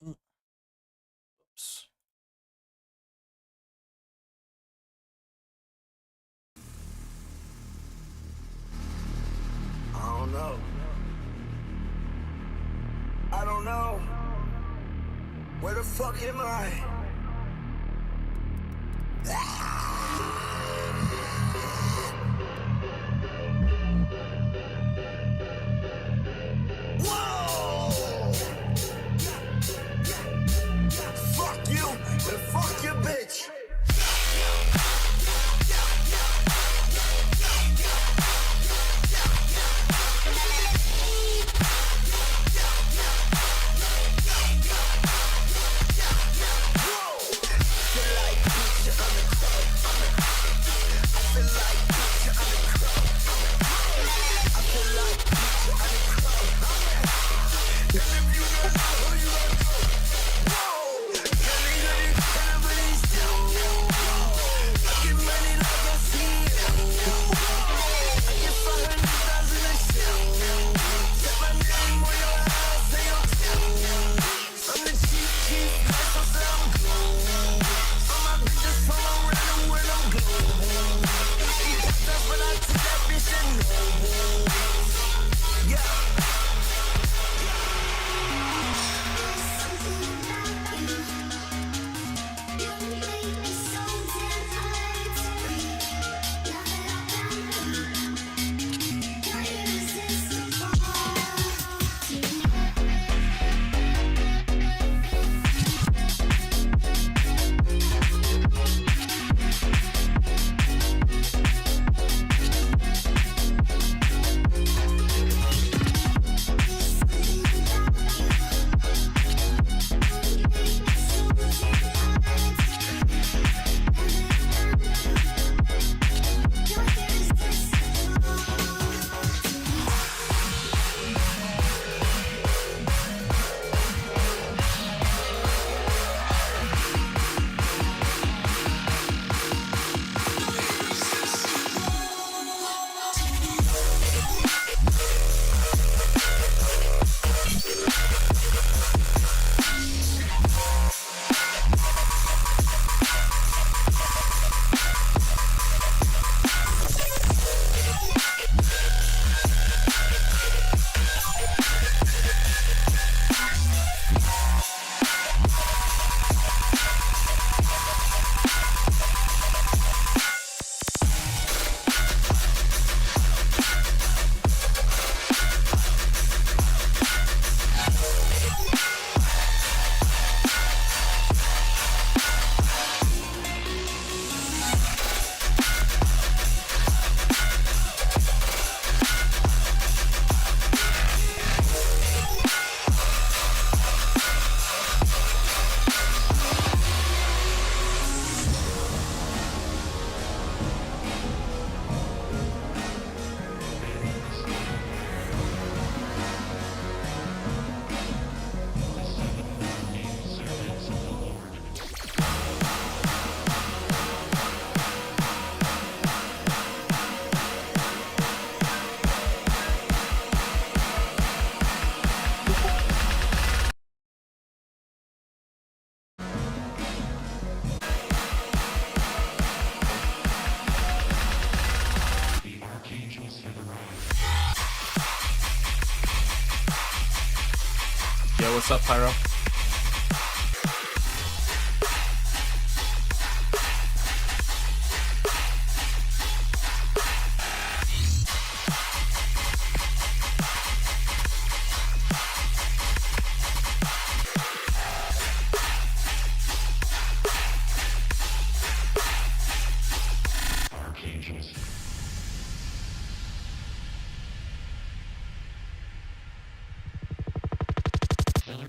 Oops. I don't know. I don't know. Where the fuck am I? Whoa! Fuck you and fuck your bitch. Yo, what's up, Pyro?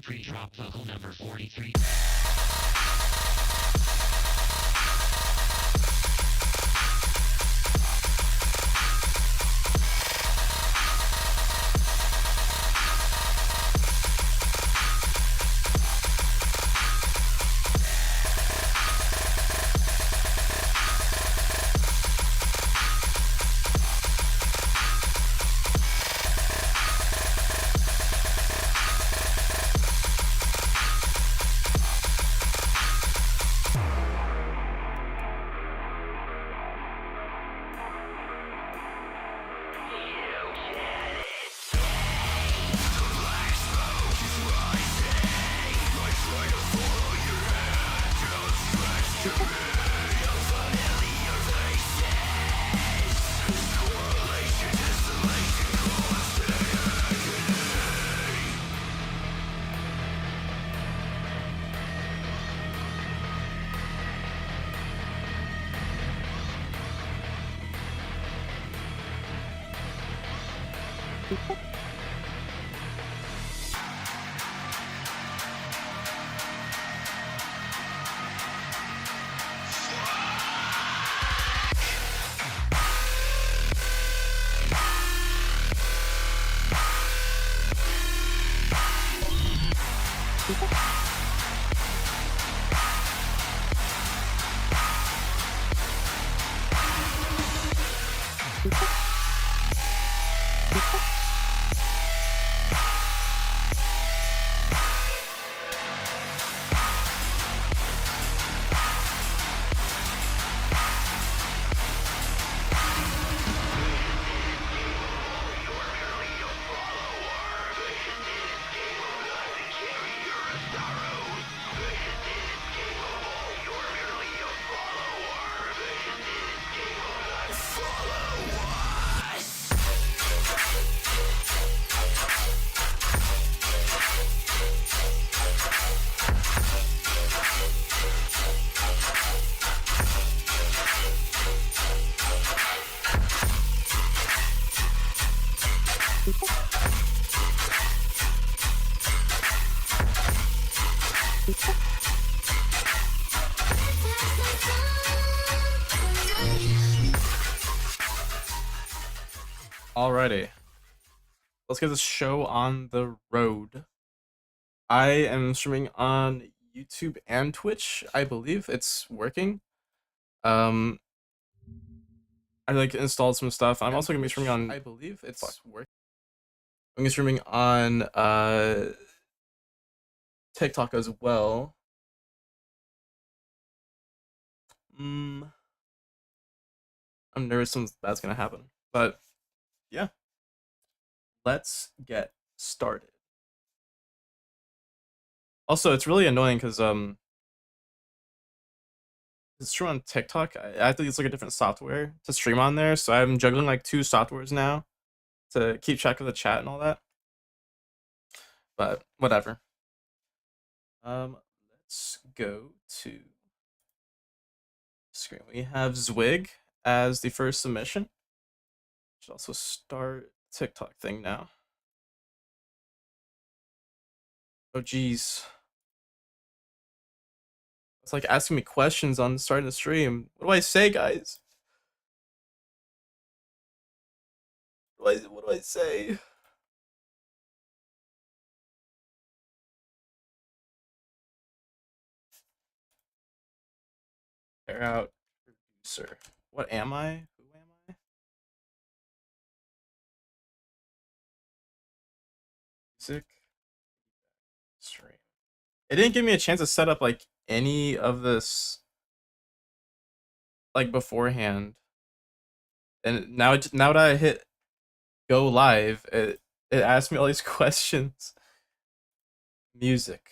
Pre-drop vocal number 43. Alrighty, let's get this show on the road. I am streaming on YouTube and Twitch. I believe it's working. Um, I like installed some stuff. I'm also gonna be streaming on. I believe it's working. I'm gonna be streaming on TikTok as well. I'm nervous something bad's gonna happen, but yeah, let's get started. Also, it's really annoying because it's true on TikTok. I have to use like a different software to stream on there, so I'm juggling like two softwares now to keep track of the chat and all that. But whatever. Let's go to screen. We have Zwig as the first submission. Should also start TikTok thing now. Oh geez. It's like asking me questions on starting the stream. What do I say, guys? What do I say? Air out producer. What am I? Who am I? Music stream. It didn't give me a chance to set up like any of this like beforehand. And now that I hit go live, it asked me all these questions. Music.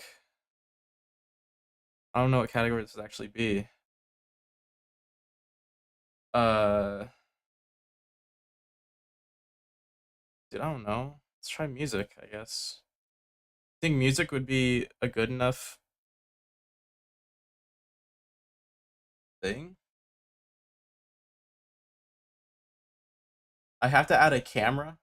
I don't know what category this would actually be. Uh, dude, I don't know. Let's try music, I guess. I think music would be a good enough thing. I have to add a camera.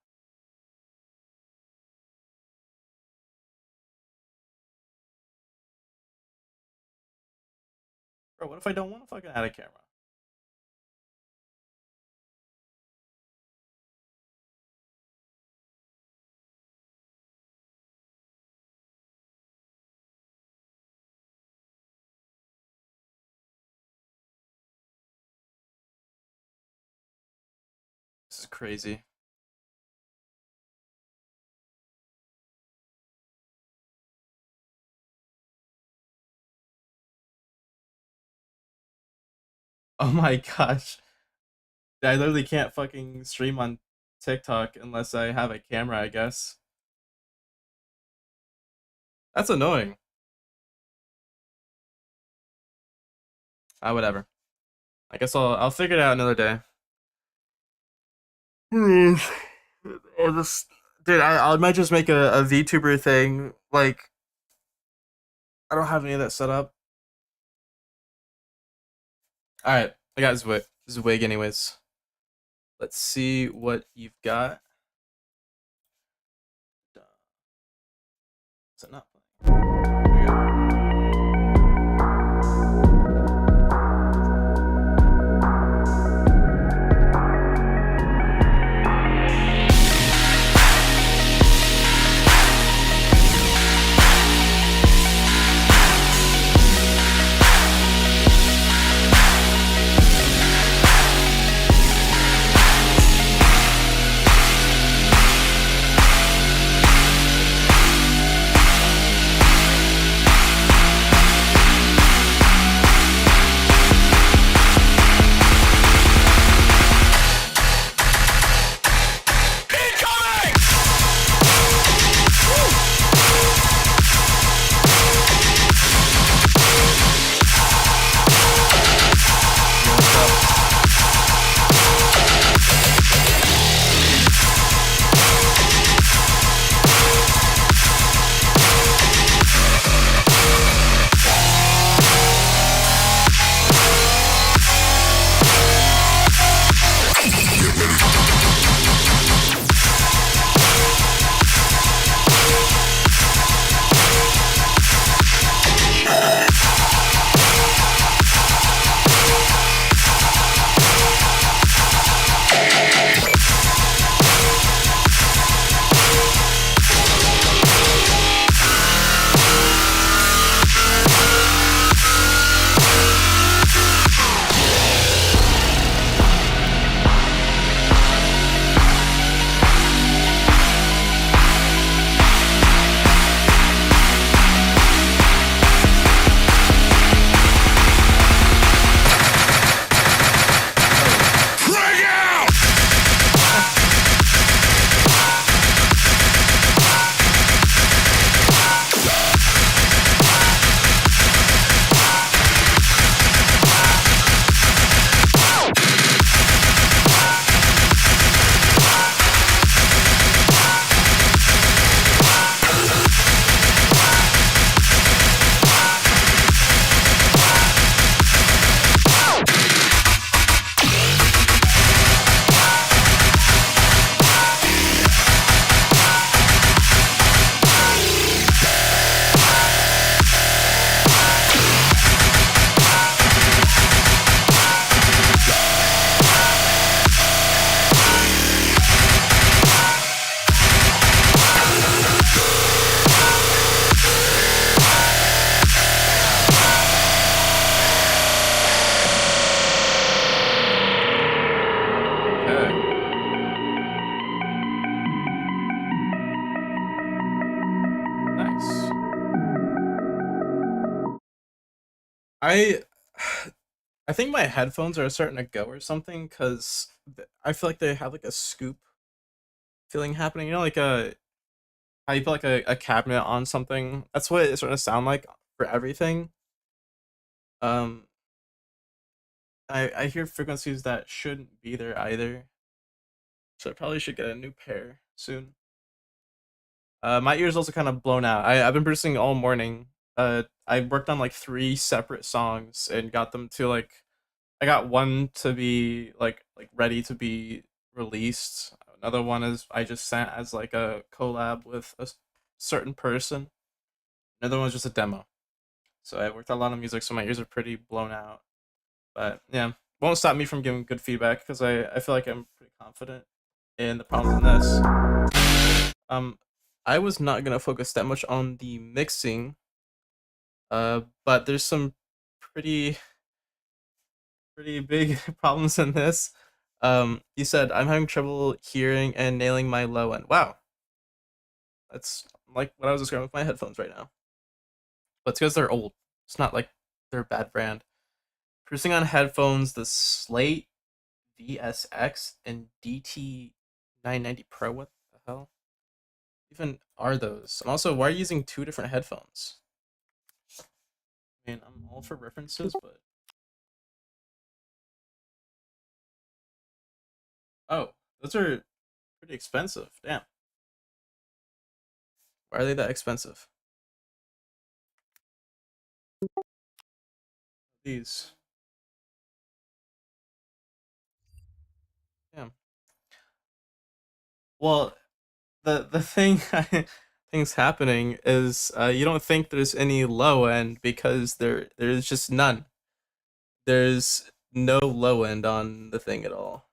Bro, what if I don't want to fucking add a camera? This is crazy. Oh my gosh. I literally can't fucking stream on TikTok unless I have a camera, I guess. That's annoying. Ah, whatever. I guess I'll figure it out another day. I'll just, dude, I might just make a VTuber thing. Like, I don't have any of that set up. All right, I got Zwig anyways. Let's see what you've got. Is it not playing? There we go. Yo, what's up? Oh, okay. Nice. I I think my headphones are starting to go or something because I feel like they have like a scoop feeling happening. You know, like a how you put like a cabinet on something. That's what it sort of sound like for everything. Um, I hear frequencies that shouldn't be there either, so I probably should get a new pair soon. My ears also kind of blown out. I've been producing all morning. I worked on like three separate songs and got them to like I got one to be like ready to be released. Another one is I just sent as like a collab with a certain person. Another one was just a demo. So I worked on a lot of music, so my ears are pretty blown out. But yeah, won't stop me from giving good feedback because I feel like I'm pretty confident in the problems in this. Um, I was not gonna focus that much on the mixing, but there's some pretty pretty big problems in this. You said I'm having trouble hearing and nailing my low end. Wow, that's like what I was describing with my headphones right now. But it's because they're old. It's not like they're a bad brand. Producing on headphones, the Slate VSX and DT 990 Pro. What the hell even are those? And also, why are you using two different headphones? I mean, I'm all for references, but oh, those are pretty expensive. Damn, why are they that expensive? These, damn. Well, the thing things happening is you don't think there's any low end because there's just none. There's no low end on the thing at all.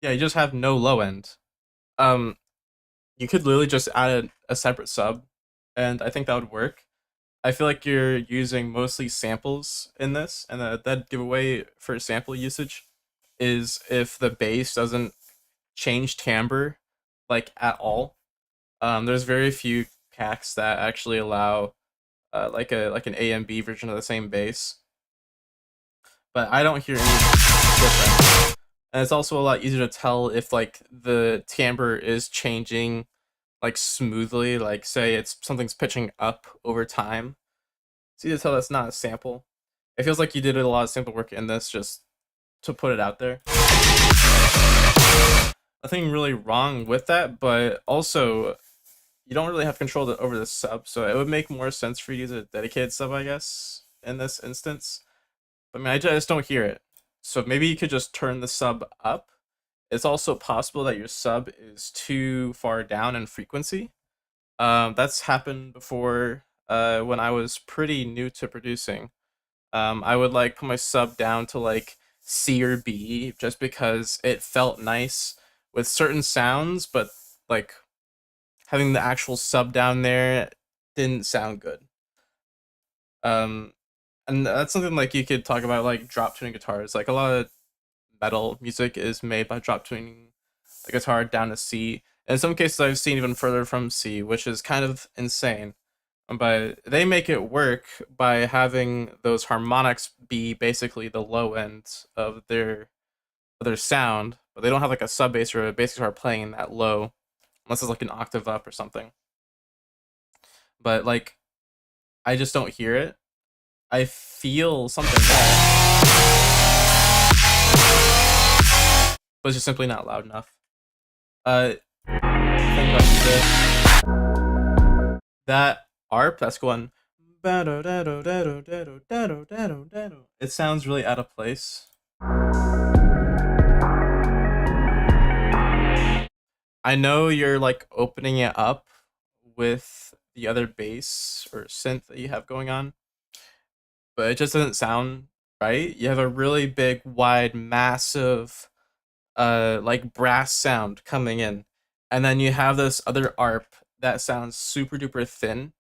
Yeah, you just have no low end. Um, you could literally just add a separate sub, and I think that would work. I feel like you're using mostly samples in this, and that giveaway for sample usage is if the bass doesn't change timbre like at all. There's very few cacks that actually allow like an A and B version of the same bass, but I don't hear any difference. And it's also a lot easier to tell if like the timbre is changing like smoothly, like say it's something's pitching up over time. It's easy to tell that's not a sample. It feels like you did a lot of sample work in this just to put it out there. Nothing really wrong with that, but also you don't really have control over the sub, so it would make more sense for you to use a dedicated sub, I guess, in this instance. But I mean, I just don't hear it. So maybe you could just turn the sub up. It's also possible that your sub is too far down in frequency. That's happened before when I was pretty new to producing. I would like put my sub down to like C or B just because it felt nice with certain sounds, but like having the actual sub down there didn't sound good. Um, and that's something like you could talk about like drop tuning guitars. Like a lot of metal music is made by drop tuning the guitar down to C. In some cases, I've seen even further from C, which is kind of insane. But they make it work by having those harmonics be basically the low end of their sound, but they don't have like a sub bass or a bass guitar playing that low, unless it's like an octave up or something. But like, I just don't hear it. I feel something there, but it's just simply not loud enough. I think that ARP, that's going. It sounds really out of place. I know you're like opening it up with the other bass or synth that you have going on, but it just doesn't sound right. You have a really big, wide, massive, like brass sound coming in, and then you have this other ARP that sounds super duper thin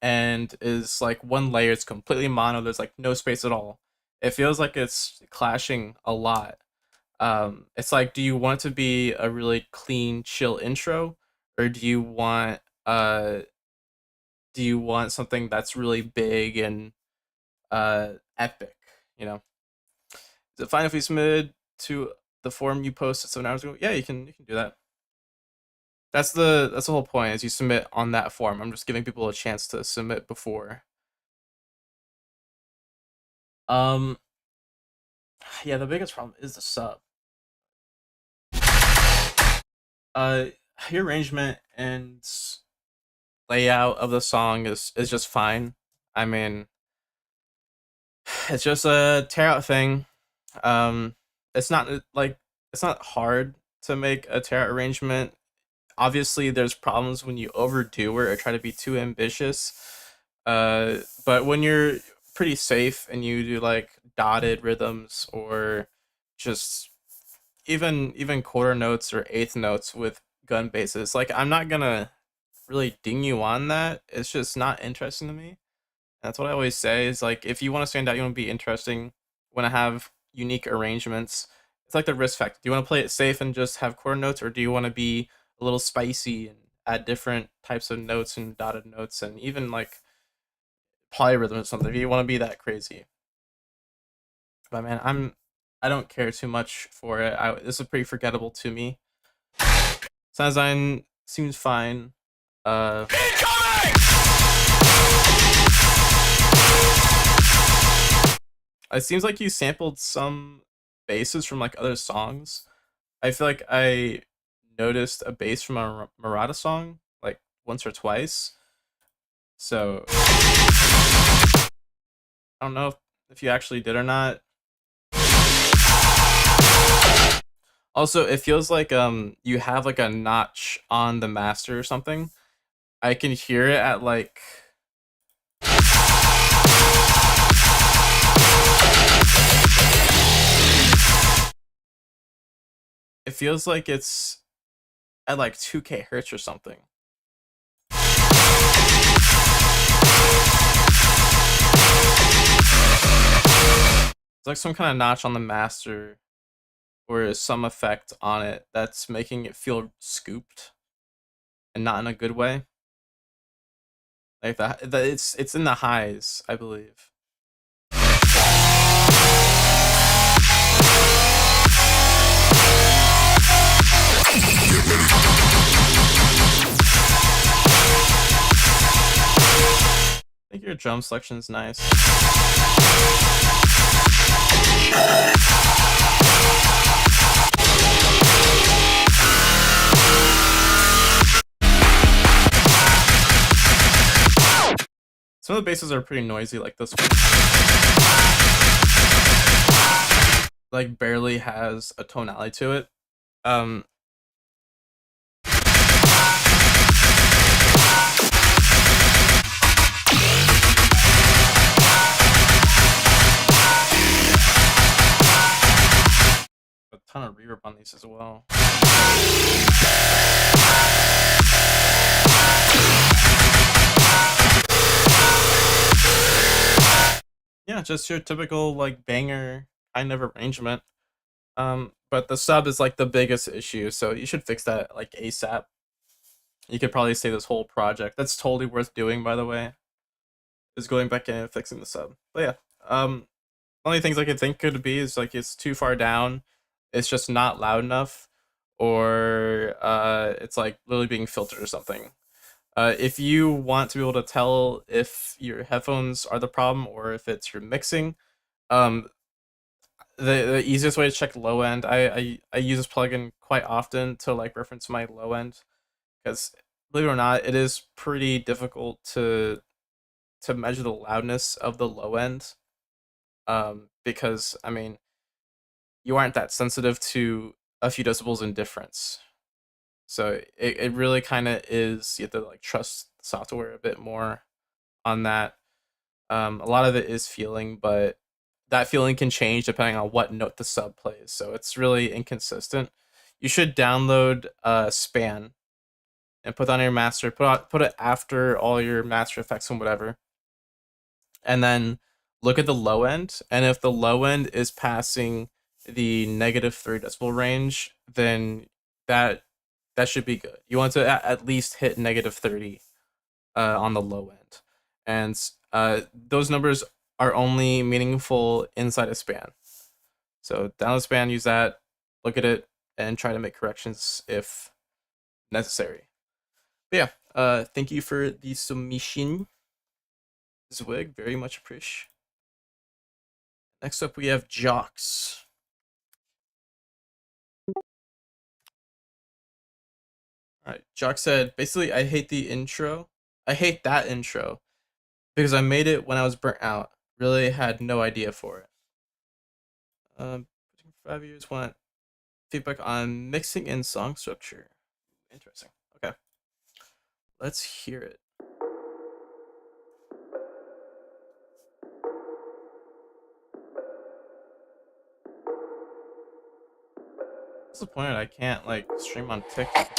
and is like one layer. It's completely mono. There's like no space at all. It feels like it's clashing a lot. It's like, do you want it to be a really clean, chill intro, or uh do you want something that's really big and epic? You know, is it fine if we submitted to the form you posted 7 hours ago? Yeah, you can do that. That's the whole point is you submit on that form. I'm just giving people a chance to submit before. Um, yeah, the biggest problem is the sub. Uh, your arrangement and layout of the song is just fine. I mean, it's just a tear out thing. Um, it's not like it's not hard to make a tear out arrangement. Obviously, there's problems when you overdo it or try to be too ambitious. But when you're pretty safe and you do like dotted rhythms or just even quarter notes or eighth notes with gun basses, like I'm not gonna really ding you on that. It's just not interesting to me. That's what I always say is like if you want to stand out, you want to be interesting, want to have unique arrangements. It's like the risk factor. Do you want to play it safe and just have quarter notes, or do you want to be a little spicy and add different types of notes and dotted notes and even like polyrhythm or something? If you want to be that crazy, but man, I don't care too much for it. This is pretty forgettable to me. Sound design seems fine. Uh, it seems like you sampled some basses from like other songs. I feel like I noticed a bass from a Murata song like once or twice. So I don't know if you actually did or not. Also, it feels like you have like a notch on the master or something. I can hear it at like it feels like it's at like 2K hertz or something. It's like some kind of notch on the master or some effect on it that's making it feel scooped and not in a good way. Like that it's in the highs, I believe. I think your drum selection's nice. Some of the basses are pretty noisy, like this one. Like barely has a tonality to it. Um, a ton of reverb on these as well. Yeah, just your typical like banger kind of arrangement. But the sub is like the biggest issue, so you should fix that like ASAP. You could probably say this whole project. That's totally worth doing, by the way. Is going back in and fixing the sub. But yeah, only things I could think could be is like it's too far down, it's just not loud enough, or it's like literally being filtered or something. If you want to be able to tell if your headphones are the problem or if it's your mixing, um, the easiest way to check low end, I use this plugin quite often to like reference my low end, because believe it or not, it is pretty difficult to measure the loudness of the low end. Because I mean, you aren't that sensitive to a few decibels in difference. So it really kind of is, you have to like trust the software a bit more on that. A lot of it is feeling, but that feeling can change depending on what note the sub plays. So it's really inconsistent. You should download Span and put that on your master. Put it after all your master effects and whatever, and then look at the low end. And if the low end is passing the -3 decibel range, then that should be good. You want to at least hit -30 on the low end, and those numbers are only meaningful inside a span. So download span, use that, look at it, and try to make corrections if necessary. But yeah, thank you for the submission, Zwig. Very much appreciate. Next up, we have Jocks. Alright, Jock said, basically, I hate the intro. I hate that intro because I made it when I was burnt out. Really had no idea for it. 5 years, want feedback on mixing and song structure. Interesting. Okay. Let's hear it. Disappointed I can't like stream on TikTok.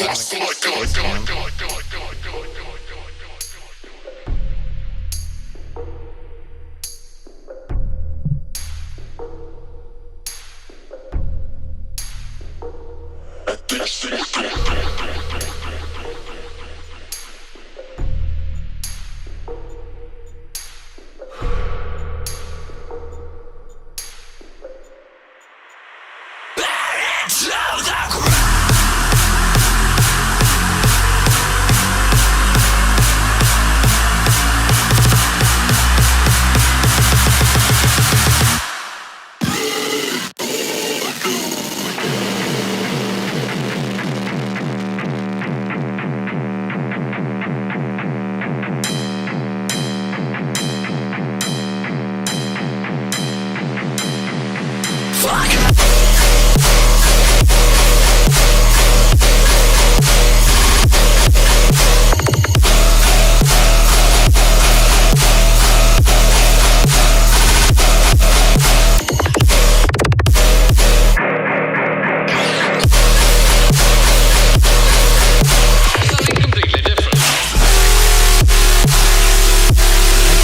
Something completely different.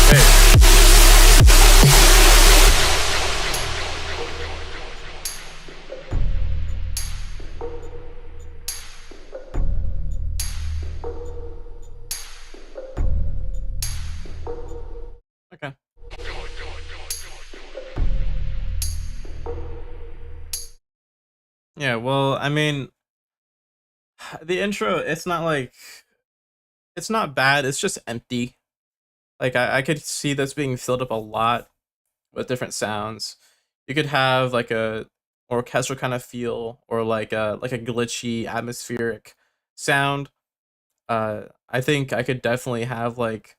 Okay. Okay. Yeah, well, I mean, the intro, it's not like it's not bad, it's just empty. Like I could see this being filled up a lot with different sounds. You could have like a orchestral kind of feel or like a glitchy atmospheric sound. I think I could definitely have like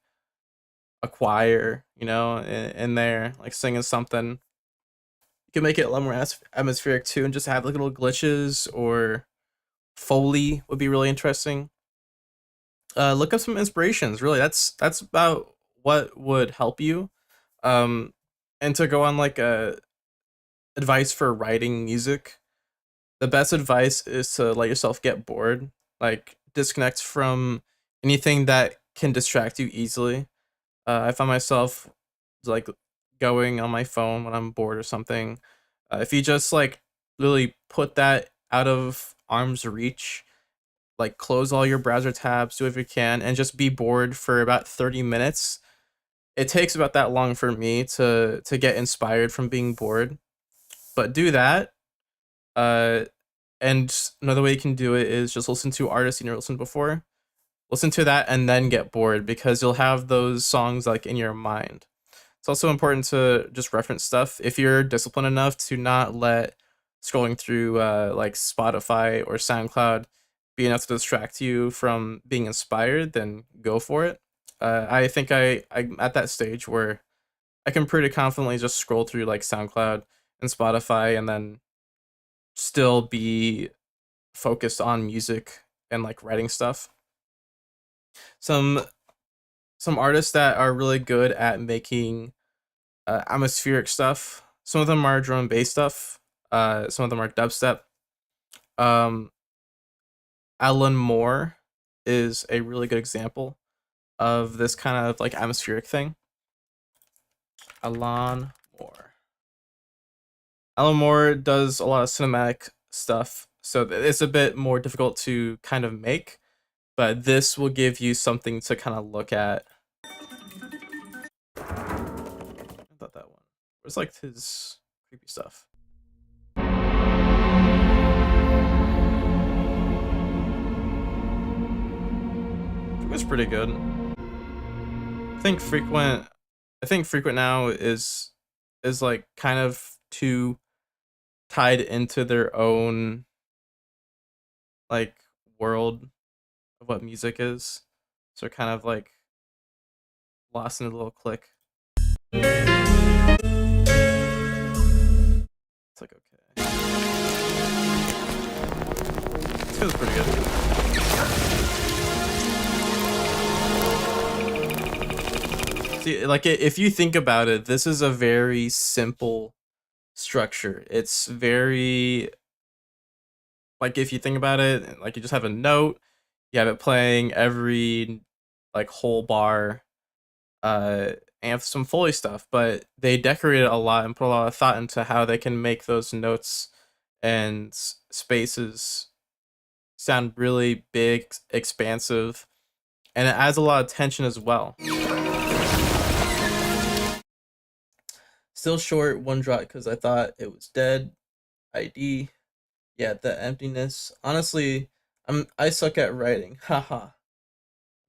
a choir, in there, like singing something. You can make it a lot more atmospheric too, and just have like little glitches or foley would be really interesting. Look up some inspirations. Really, that's about what would help you. Um, and to go on like a advice for writing music, the best advice is to let yourself get bored. Like disconnect from anything that can distract you easily. I find myself like going on my phone when I'm bored or something. If you just like really put that out of arm's reach, like close all your browser tabs, do if you can, and just be bored for about 30 minutes. It takes about that long for me to get inspired from being bored. But do that. Uh, and another way you can do it is just listen to artists you never listened before. Listen to that and then get bored because you'll have those songs like in your mind. It's also important to just reference stuff. If you're disciplined enough to not let scrolling through like Spotify or SoundCloud be enough to distract you from being inspired, then go for it. I think I'm at that stage where I can pretty confidently just scroll through like SoundCloud and Spotify and then still be focused on music and like writing stuff. Some some artists that are really good at making atmospheric stuff. Some of them are drum and bass stuff. Some of them are dubstep. Um, Alan Moore is a really good example of this kind of like atmospheric thing. Alan Moore. Alan Moore does a lot of cinematic stuff, so it's a bit more difficult to kind of make, but this will give you something to kind of look at. I thought that one. Where's like his creepy stuff? It was pretty good. I think frequent. I think frequent now is like kind of too tied into their own like world of what music is, so kind of like lost in a little click. It's like okay. This feels pretty good. See, like if you think about it, this is a very simple structure. It's very like if you think about it, like you just have a note, you have it playing every like whole bar, and some Foley stuff, but they decorated a lot and put a lot of thought into how they can make those notes and spaces sound really big, expansive, and it adds a lot of tension as well. Still short, one drop because I thought it was dead. ID, yeah, the emptiness. Honestly, I suck at writing. Haha.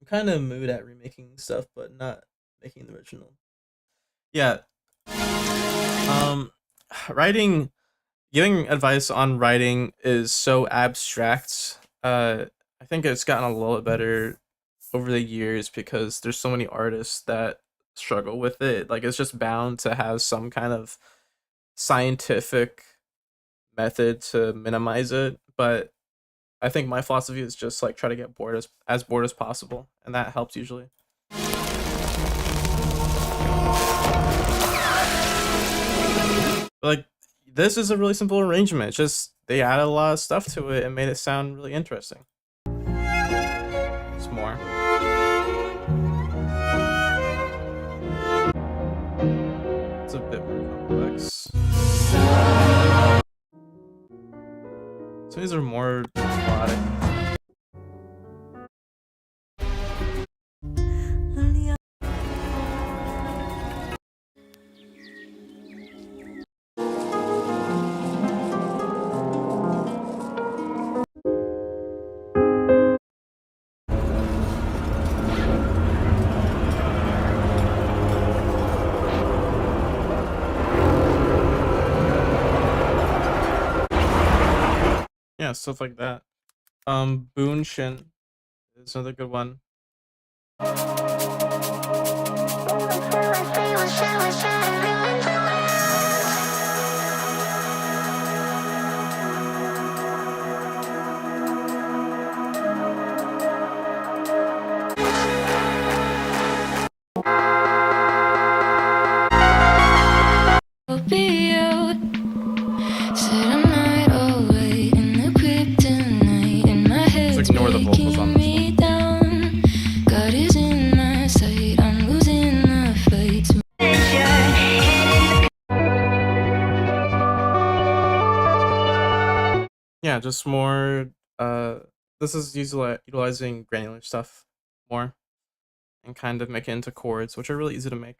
I'm kind of mood at remaking stuff, but not making the original. Yeah. Um, writing, giving advice on writing is so abstract. I think it's gotten a little bit better over the years because there's so many artists that struggle with it. Like it's just bound to have some kind of scientific method to minimize it, but I think my philosophy is just like try to get bored as bored as possible, and that helps usually. But, like, this is a really simple arrangement. It's just they added a lot of stuff to it and made it sound really interesting. It's more. It's a bit more complex. Some of these are more melodic. Yeah, stuff like that. Boon Shin is another good one. Let's ignore the vocals on this one. Yeah, just more. This is utilizing granular stuff more and kind of make it into chords, which are really easy to make.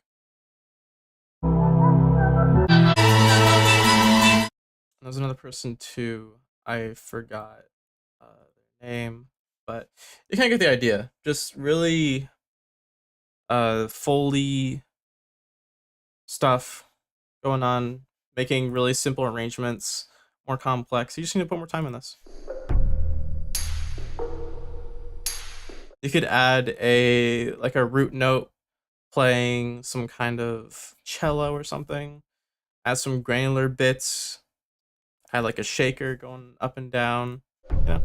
There's another person too. I forgot their name, but you kind of get the idea. Just really Foley stuff going on, making really simple arrangements more complex. You just need to put more time in this. You could add a root note playing some kind of cello or something. Add some granular bits. Add like a shaker going up and down. Yeah,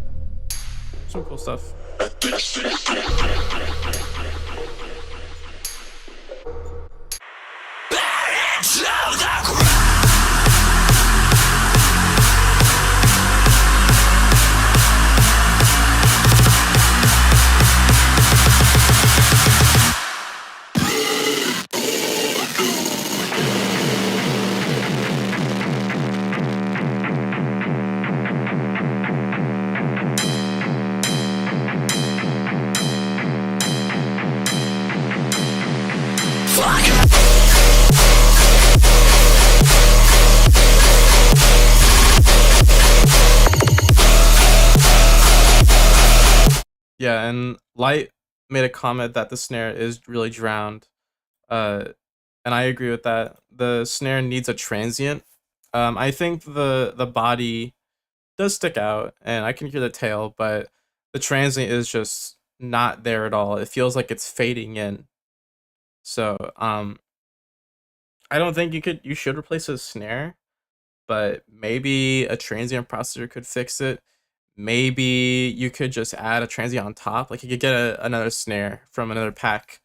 some cool stuff. Yeah, and Light made a comment that the snare is really drowned, and I agree with that. The snare needs a transient. I think the body does stick out, and I can hear the tail, but the transient is just not there at all. It feels like it's fading in. So I don't think you should replace a snare, but maybe a transient processor could fix it. Maybe you could just add a transient on top. Like you could get another snare from another pack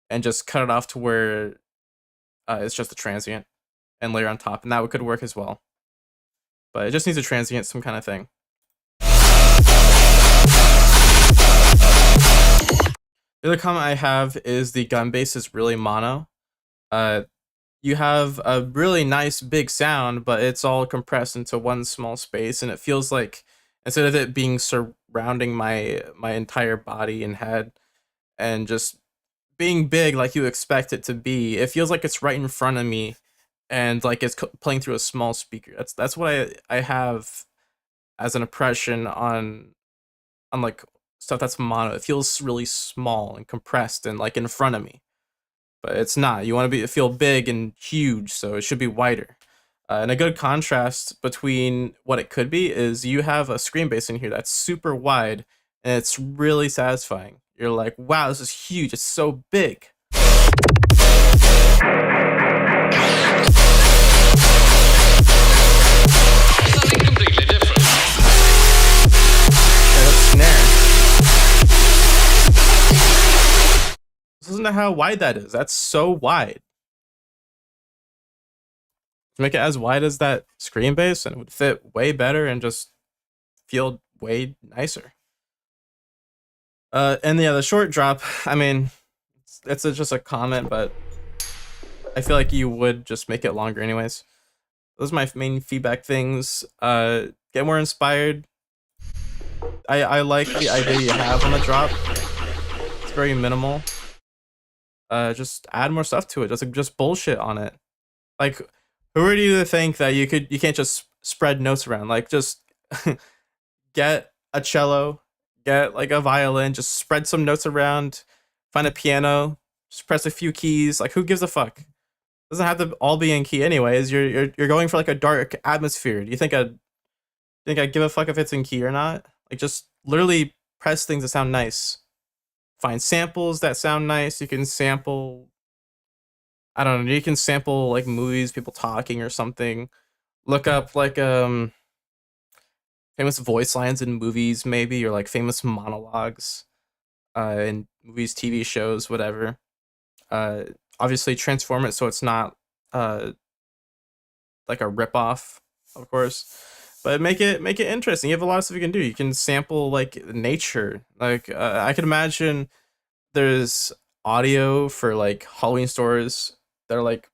and just cut it off to where it's just a transient and layer on top, and that could work as well. But it just needs a transient, some kind of thing. The other comment I have is the gun bass is really mono. You have a really nice big sound, but it's all compressed into one small space, and it feels like instead of it being surrounding my entire body and head and just being big like you expect it to be, it feels like it's right in front of me and like it's playing through a small speaker. That's what I have as an impression on like stuff that's mono. It feels really small and compressed and like in front of me, but it's not. You want to feel big and huge, so it should be wider. And a good contrast between what it could be is you have a screen bass in here that's super wide and it's really satisfying. You're like, wow, this is huge. It's so big. how wide that is. That's so wide. Make it as wide as that screen base, and it would fit way better and just feel way nicer. And yeah, the short drop. I mean, just a comment, but I feel like you would just make it longer, anyways. Those are my main feedback things. Get more inspired. I like the idea you have on the drop. It's very minimal. Just add more stuff to it. Just bullshit on it. Like, who are you to think that you can't just spread notes around? Like, just get a cello, get like a violin, just spread some notes around, find a piano, just press a few keys. Like, who gives a fuck? It doesn't have to all be in key anyways. You're going for like a dark atmosphere. Do you think I'd give a fuck if it's in key or not? Like, just literally press things that sound nice. Find samples that sound nice. You can sample, I don't know, you can sample like movies, people talking or something. Look up like famous voice lines in movies, maybe, or like famous monologues in movies, TV shows, whatever. Obviously transform it so it's not like a ripoff, of course. But make it interesting. You have a lot of stuff you can do. You can sample like nature. Like I can imagine there's audio for like Halloween stores that are like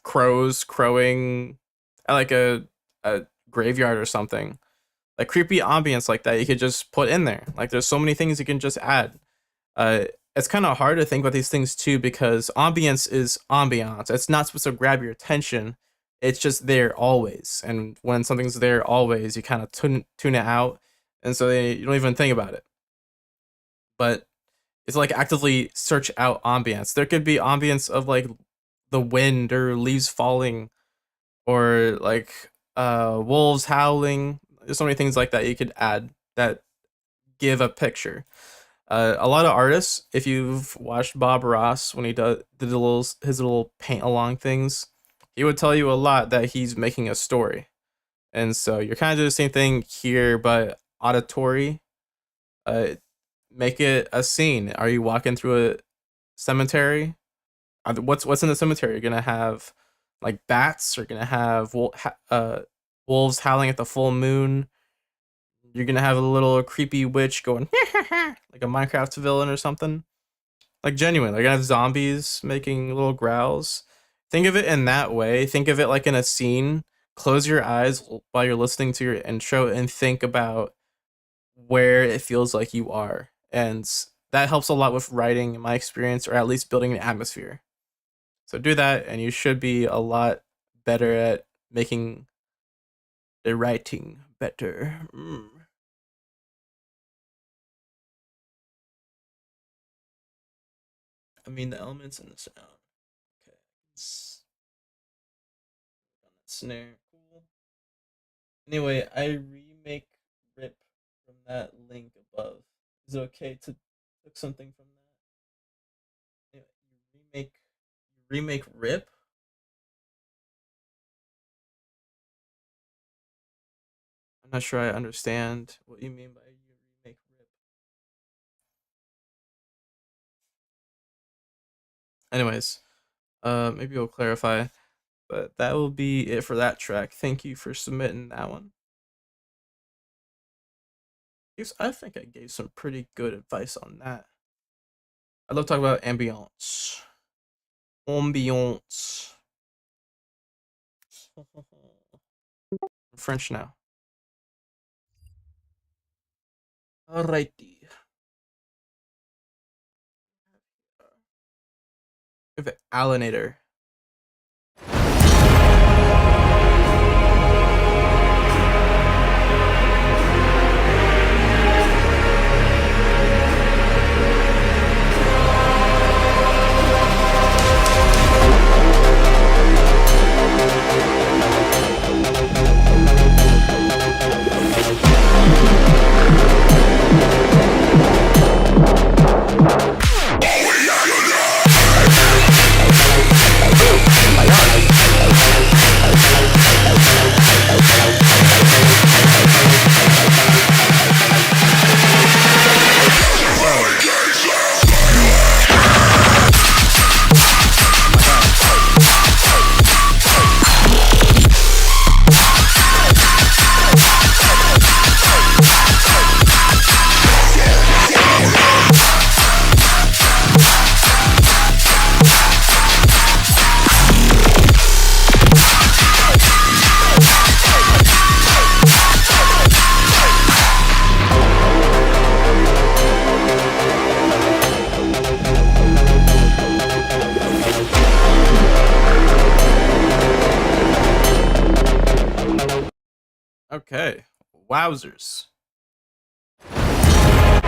crows crowing at like a graveyard or something. Like creepy ambience like that you could just put in there. Like there's so many things you can just add. It's kind of hard to think about these things too because ambience is ambiance. It's not supposed to grab your attention. It's just there always. And when something's there always, you kind of tune it out, and so you don't even think about it. But it's like actively search out ambience. There could be ambience of like the wind or leaves falling, or like wolves howling. There's so many things like that you could add that give a picture. A lot of artists, if you've watched Bob Ross when he did his little paint along things, he would tell you a lot that he's making a story. And so you're kind of doing the same thing here, but auditory. Make it a scene. Are you walking through a cemetery? What's in the cemetery? You're gonna have like bats. You're gonna have wolves howling at the full moon. You're gonna have a little creepy witch going like a Minecraft villain or something. Like genuine. Like you're gonna have zombies making little growls. Think of it in that way. Think of it like in a scene. Close your eyes while you're listening to your intro and think about where it feels like you are. And that helps a lot with writing, in my experience, or at least building an atmosphere. So do that, and you should be a lot better at making the writing better. I mean, the elements in the sound. Okay. Snare. Cool. Anyway, I remake rip from that link above. Is it okay to took something from that? Anyway, you remake rip? I'm not sure I understand what you mean by you remake rip. Anyways, maybe we'll clarify. But that will be it for that track. Thank you for submitting that one. I think I gave some pretty good advice on that. I love talking about ambiance. Ambiance. French now. Alrighty. We have Alienator. Okay. Wowzers. Yeah,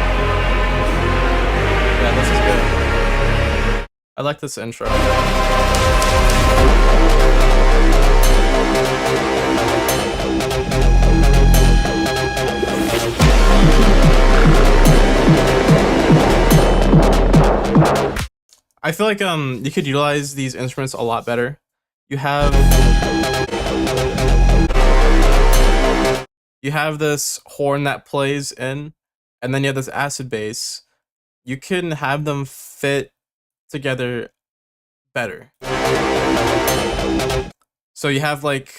this is good. I like this intro. I feel like you could utilize these instruments a lot better. You have this horn that plays in, and then you have this acid bass. You can have them fit together better. So you have like,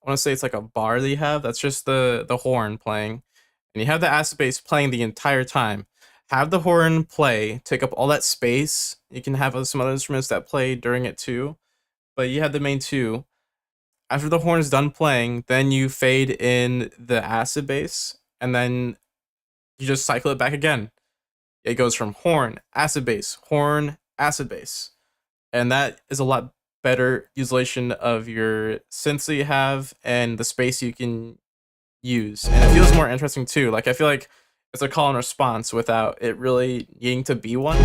I want to say it's like a bar that you have that's just the horn playing, and you have the acid bass playing the entire time. Have the horn play, take up all that space. You can have some other instruments that play during it too, but you have the main two. After the horn is done playing, then you fade in the acid bass, and then you just cycle it back again. It goes from horn, acid bass, horn, acid bass, and that is a lot better utilization of your synths that you have and the space you can use, and it feels more interesting too. Like I feel like it's a call and response without it really needing to be one.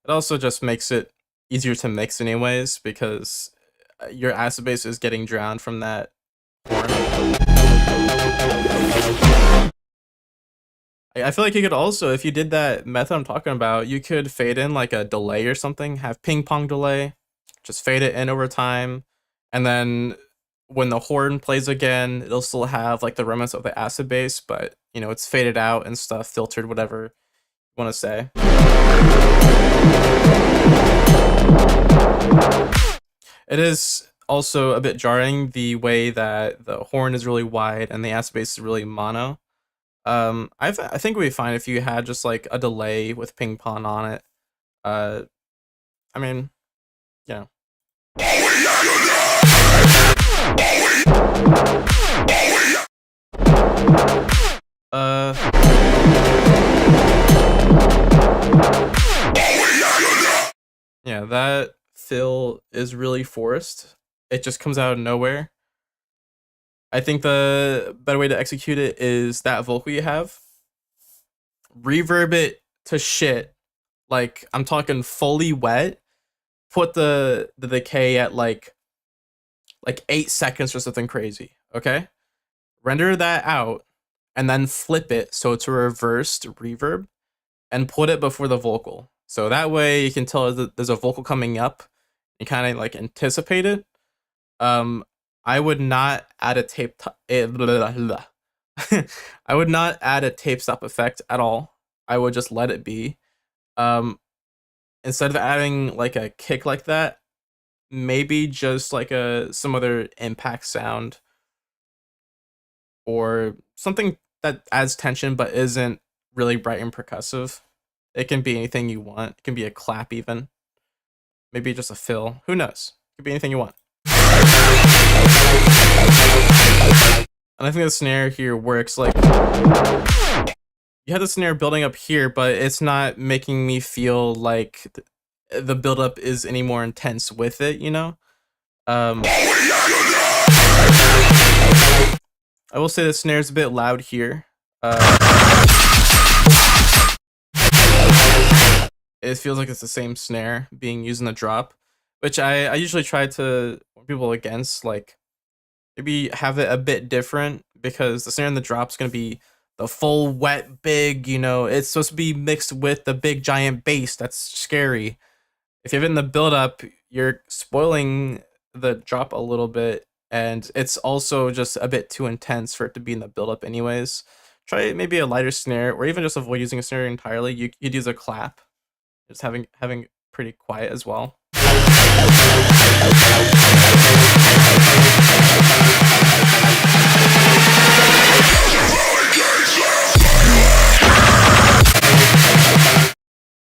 It also just makes it easier to mix anyways because your acid base is getting drowned from that horn. I feel like you could also, if you did that method I'm talking about, you could fade in like a delay or something, have ping pong delay, just fade it in over time, and then when the horn plays again, it'll still have like the remnants of the acid base, but you know, it's faded out and stuff, filtered, whatever you want to say. It is also a bit jarring the way that the horn is really wide and the acid base is really mono. I think it would be fine if you had just like a delay with ping pong on it. Uh, I mean, yeah. Uh, yeah, that fill is really forced. It just comes out of nowhere. I think the better way to execute it is that vocal you have. Reverb it to shit. Like I'm talking fully wet. Put the decay at like 8 seconds or something crazy. Okay? Render that out and then flip it so it's a reversed reverb and put it before the vocal. So that way you can tell that there's a vocal coming up and kind of like anticipate it. I would not add a I would not add a tape stop effect at all. I would just let it be. Um, Instead of adding like a kick like that, maybe just like some other impact sound or something that adds tension but isn't really bright and percussive. It can be anything you want. It can be a clap even. Maybe just a fill. Who knows? It could be anything you want. And I think the snare here works like you have the snare building up here, but it's not making me feel like the buildup is any more intense with it, you know? I will say the snare's a bit loud here. It feels like it's the same snare being used in the drop, which I usually try to warn people against, like maybe have it a bit different because the snare in the drop is going to be the full wet big, you know, it's supposed to be mixed with the big giant bass that's scary. If you have it in the build up, you're spoiling the drop a little bit, and it's also just a bit too intense for it to be in the build up anyways. Try maybe a lighter snare, or even just avoid using a snare entirely. You'd use a clap, just having pretty quiet as well.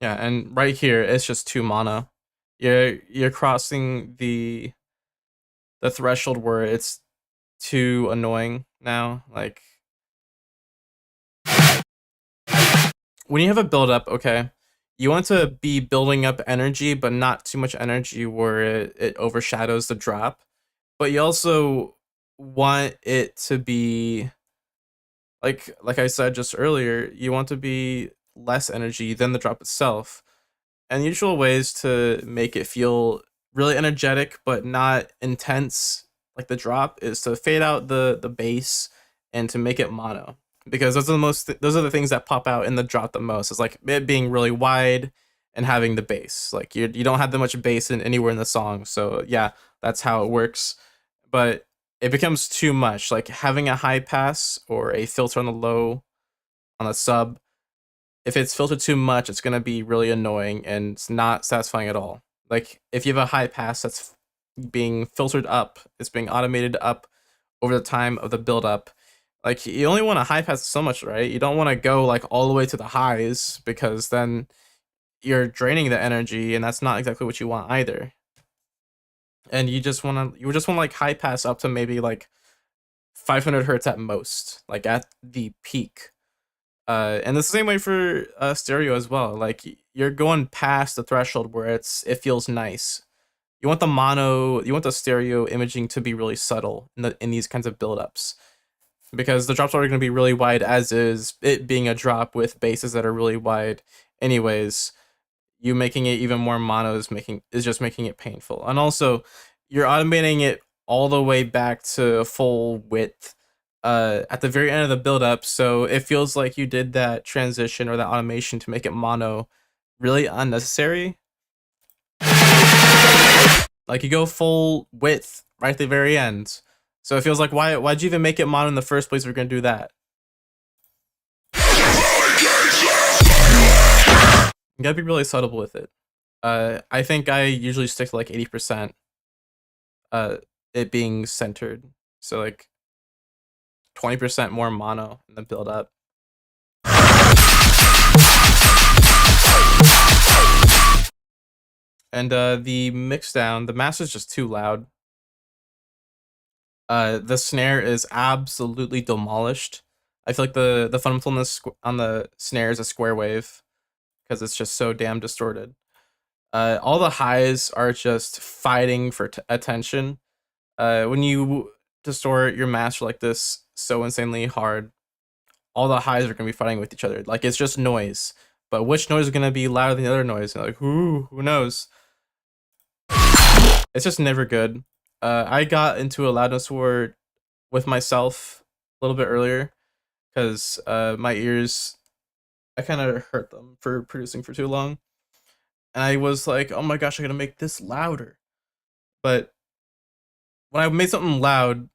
Yeah, and right here it's just too mono. You're crossing the threshold where it's too annoying now. Like when you have a build up, okay, you want to be building up energy, but not too much energy where it overshadows the drop. But you also want it to be like I said just earlier, you want to be less energy than the drop itself. And usual ways to make it feel really energetic but not intense like the drop is to fade out the bass and to make it mono, because those are the things that pop out in the drop the most. It's like it being really wide and having the bass. Like you don't have that much bass in anywhere in the song, so yeah, that's how it works. But it becomes too much, like having a high pass or a filter on the low on a sub. If it's filtered too much, it's gonna be really annoying and it's not satisfying at all. Like if you have a high pass that's being filtered up, it's being automated up over the time of the build up. Like you only want to high pass so much, right? You don't want to go like all the way to the highs, because then you're draining the energy and that's not exactly what you want either. And you just want like high pass up to maybe like 500 hertz at most, like at the peak. And it's the same way for stereo as well. Like you're going past the threshold where it feels nice. You want the stereo imaging to be really subtle in these kinds of build-ups, because the drops are going to be really wide as is, it being a drop with basses that are really wide anyways. You making it even more mono is just making it painful. And also you're automating it all the way back to full width at the very end of the build up, so it feels like you did that transition or that automation to make it mono really unnecessary. Like you go full width right at the very end, so it feels like why'd you even make it mono in the first place if you're gonna do that? You gotta be really subtle with it. I think I usually stick to like 80%, uh it being centered, so like 20% more mono in the build up. And the mix down, the master's just too loud. The snare is absolutely demolished. I feel like the fundamental on the snare is a square wave because it's just so damn distorted. All the highs are just fighting for attention. When you distort your master like this so insanely hard, all the highs are gonna be fighting with each other. Like it's just noise, but which noise is gonna be louder than the other noise? Like who knows? It's just never good. I got into a loudness war with myself a little bit earlier because my ears, I kind of hurt them for producing for too long, and I was like, oh my gosh, I gotta make this louder. But when I made something loud,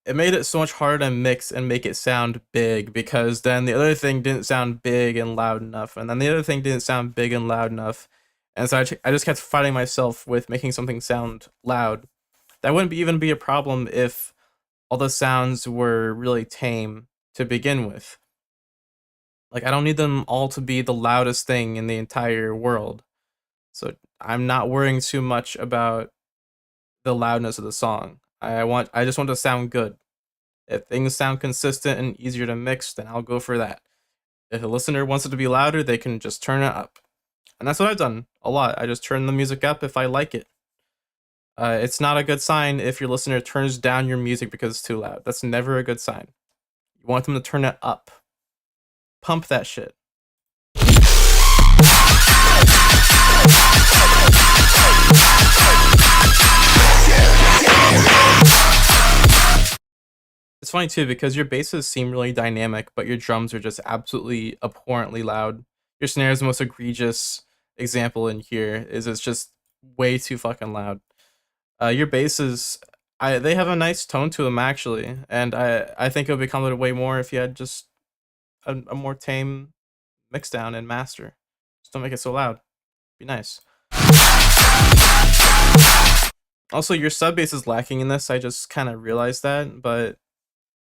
it made it so much harder to mix and make it sound big, because then the other thing didn't sound big and loud enough, and then the other thing didn't sound big and loud enough, and so I just kept fighting myself with making something sound loud. That wouldn't even be a problem if all the sounds were really tame to begin with. Like I don't need them all to be the loudest thing in the entire world. So I'm not worrying too much about the loudness of the song. I just want to sound good. If things sound consistent and easier to mix, then I'll go for that. If a listener wants it to be louder, they can just turn it up. And that's what I've done a lot. I just turn the music up if I like it. It's not a good sign if your listener turns down your music because it's too loud. That's never a good sign. You want them to turn it up. Pump that shit. It's funny too because your basses seem really dynamic, but your drums are just absolutely abhorrently loud. Your snare is the most egregious example in here. Is it's just way too fucking loud. Your basses, they have a nice tone to them actually, and I think it would be complimented way more if you had just a more tame mix down and master. Just don't make it so loud. Be nice. Also, your sub bass is lacking in this. I just kind of realized that, but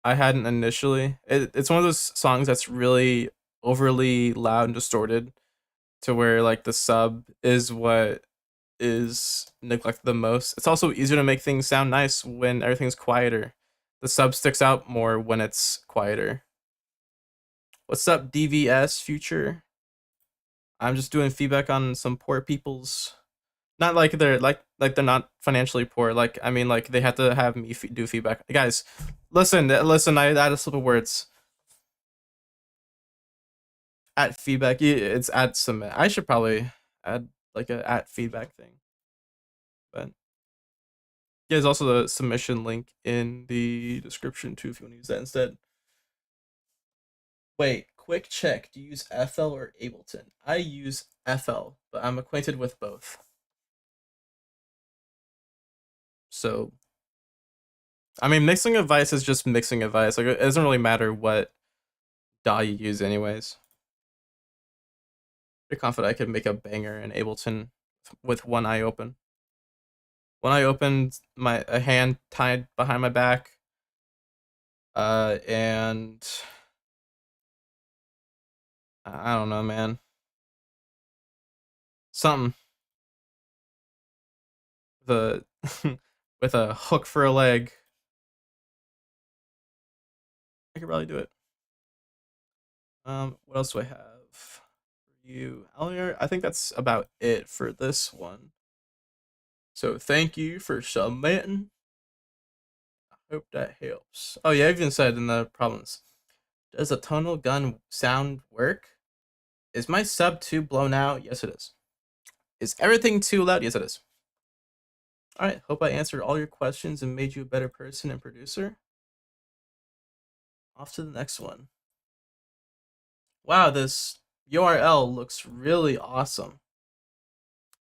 I hadn't initially. It's one of those songs that's really overly loud and distorted to where like the sub is what is neglected the most. It's also easier to make things sound nice when everything's quieter. The sub sticks out more when it's quieter. What's up, DVS Future? I'm just doing feedback on some poor people's. Not like they're they're not financially poor. Like I mean, like they have to have me do feedback. Guys, listen. I added a slip of words. At feedback, it's at submit. I should probably add like a at feedback thing. But yeah, there's also the submission link in the description too if you want to use that instead. Wait, quick check. Do you use FL or Ableton? I use FL, but I'm acquainted with both. So, I mean, mixing advice is just mixing advice. Like, it doesn't really matter what DAW you use, anyways. Pretty confident I could make a banger in Ableton with one eye open. One eye open, a hand tied behind my back, and I don't know, man. Something the with a hook for a leg. I could probably do it. What else do I have for you, Alier? I think that's about it for this one. So thank you for submitting. I hope that helps. Oh yeah, I even said in the problems. Does a tonal gun sound work? Is my sub too blown out? Yes, it is. Is everything too loud? Yes, it is. Alright, hope I answered all your questions and made you a better person and producer. Off to the next one. Wow, this URL looks really awesome.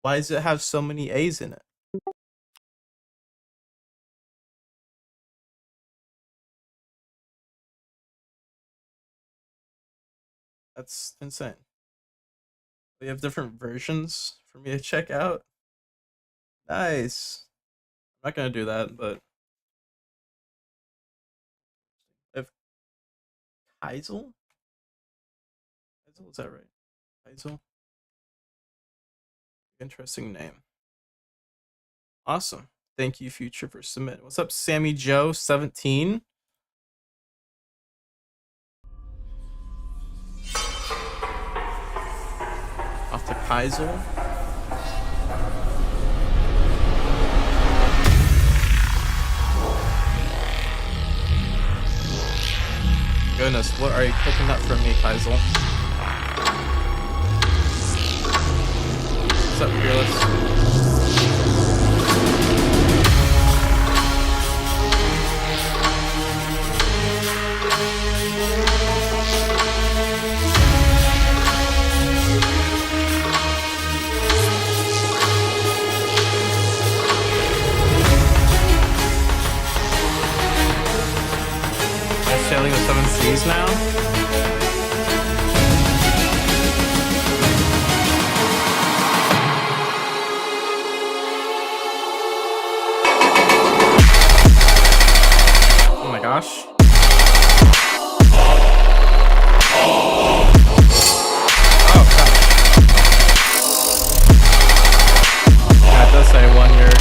Why does it have so many A's in it? That's insane. They have different versions for me to check out. Nice. I'm not gonna do that, but if Heisel? Heisel, is that right? Heisel? Interesting name. Awesome. Thank you, Future, for submitting. What's up, Sammy Joe 17? Off to Heisel. Goodness, what are you cooking up for me, Heisel? What's up, Fearless? Sailing the seven seas now. Oh my gosh. Oh crap. Yeah, it does say 1 year ago.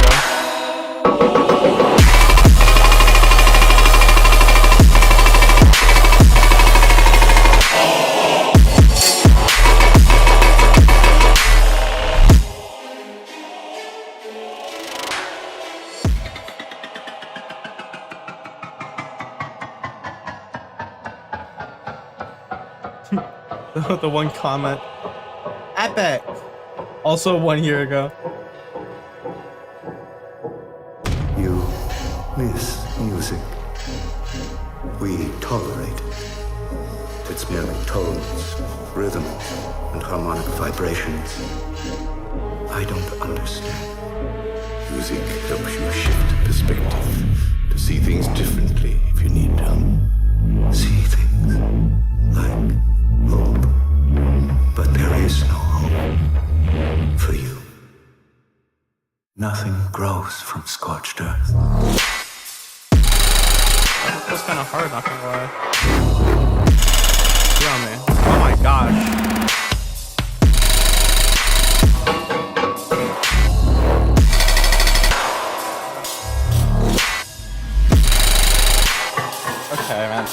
The one comment. Epic. Also 1 year ago. You miss music. We tolerate it. It's merely tones, rhythms, and harmonic vibrations. I don't understand. Music helps you shift perspective, to see things differently if you need to. See things like hope. But there is no hope for you. Nothing grows from scorched earth. That was kind of hard, not gonna lie. You're on me. Oh my gosh. Okay, man.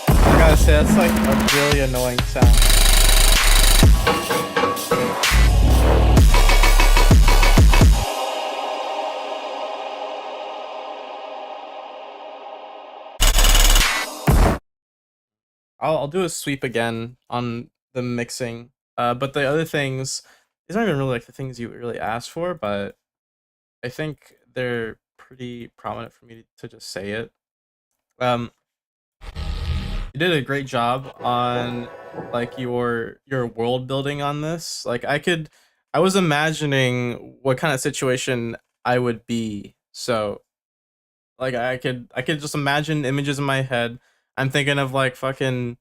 I gotta say, that's like a really annoying sound. I'll do a sweep again on the mixing. But the other things, these aren't even really like the things you really asked for, but I think they're pretty prominent for me to just say it. Um, you did a great job on like your world building on this. Like I was imagining what kind of situation I would be. So like I could just imagine images in my head. I'm thinking of like fucking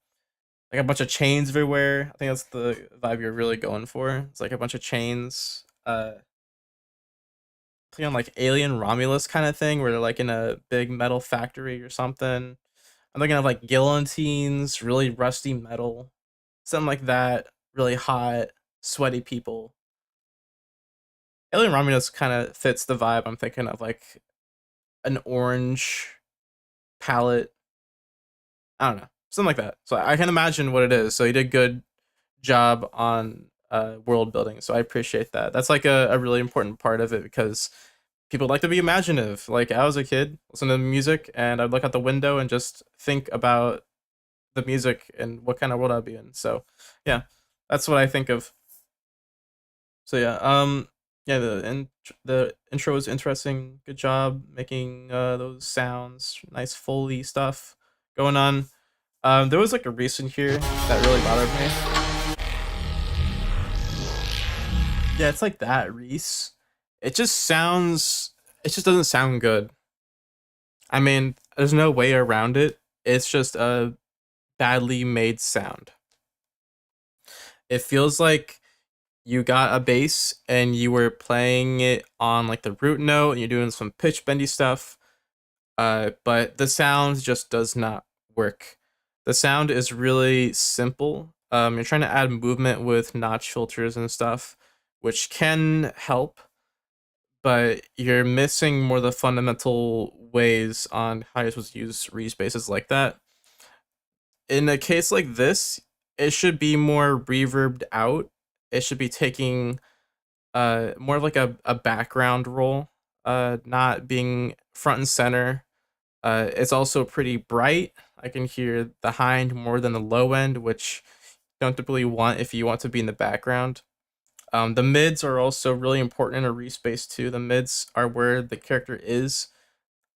like a bunch of chains everywhere. I think that's the vibe you're really going for. It's like a bunch of chains. Thinking like Alien Romulus kind of thing, where they're like in a big metal factory or something. I'm thinking of like guillotines, really rusty metal, something like that. Really hot, sweaty people. Alien Romulus kind of fits the vibe I'm thinking of, like an orange palette. I don't know, something like that. So I can imagine what it is. So you did good job on world building. So I appreciate that. That's like a really important part of it because people like to be imaginative. Like I was a kid, listen to music, and I'd look out the window and just think about the music and what kind of world I'd be in. So yeah, that's what I think of. So yeah, yeah, the intro was interesting. Good job making those sounds. Nice Foley stuff going on. There was like a recent here that really bothered me. Yeah, it's like that, Reese. It just sounds. It just doesn't sound good. I mean, there's no way around it. It's just a badly made sound. It feels like you got a bass and you were playing it on like the root note and you're doing some pitch bendy stuff. But the sound just does not work. The sound is really simple. You're trying to add movement with notch filters and stuff, which can help, but you're missing more the fundamental ways on how you're supposed to use respaces like that. In a case like this, it should be more reverbed out. It should be taking more of like a background role, not being front and center. It's also pretty bright. I can hear the high end more than the low end, which you don't typically want if you want to be in the background. The mids are also really important in a respace too. The mids are where the character is.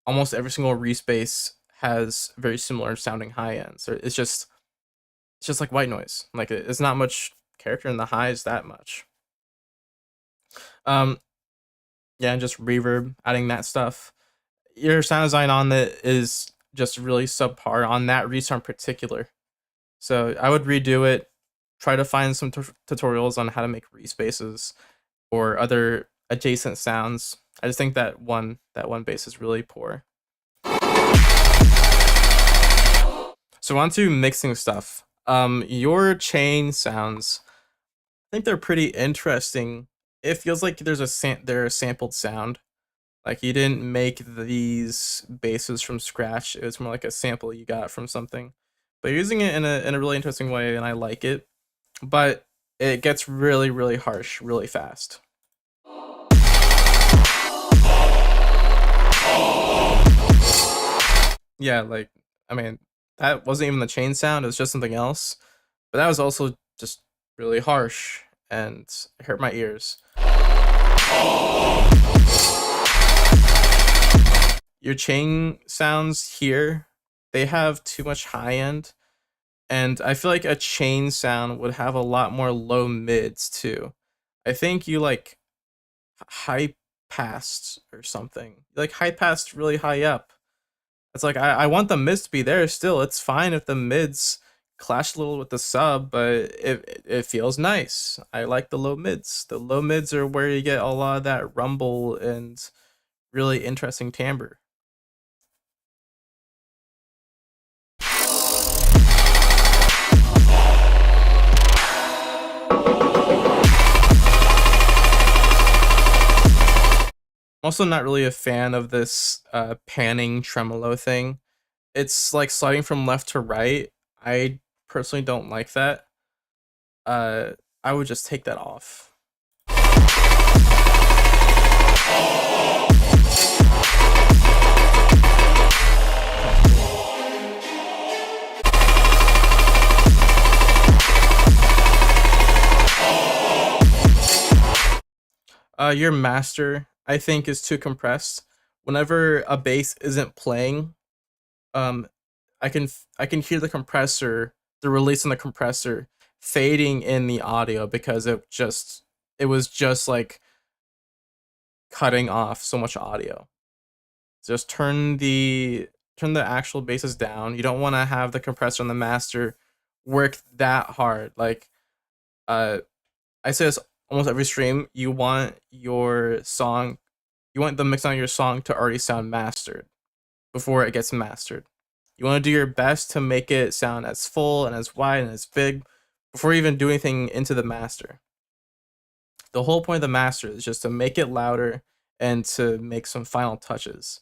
Almost every single respace has very similar sounding high ends. So it's just like white noise. Like it's not much character in the highs that much. Um, yeah, and just reverb, adding that stuff. Your sound design on it is just really subpar on that restart in particular. So I would redo it. Try to find some tutorials on how to make respaces or other adjacent sounds. I just think that one bass is really poor. So on to mixing stuff. Your chain sounds, I think they're pretty interesting. It feels like they're a sampled sound. Like you didn't make these basses from scratch. It was more like a sample you got from something. But you're using it in a really interesting way, and I like it. But it gets really, really harsh really fast. Yeah, like I mean, that wasn't even the chain sound, it was just something else. But that was also just really harsh and it hurt my ears. Your chain sounds here, they have too much high end, and I feel like a chain sound would have a lot more low mids too. I think you like high passed or something. Like high passed really high up. It's like I want the mids to be there still. It's fine if the mids clash a little with the sub, but it feels nice. I like the low mids. The low mids are where you get a lot of that rumble and really interesting timbre. I'm also not really a fan of this panning tremolo thing. It's like sliding from left to right. I personally don't like that. Uh, I would just take that off. Your master, I think, is too compressed. Whenever a bass isn't playing, um, I can hear the compressor, the release on the compressor, fading in the audio because it was just like cutting off so much audio. Just turn the actual basses down. You don't want to have the compressor on the master work that hard. Like uh I say this almost every stream, you want the mix on your song to already sound mastered before it gets mastered. You want to do your best to make it sound as full and as wide and as big before you even do anything into the master. The whole point of the master is just to make it louder and to make some final touches.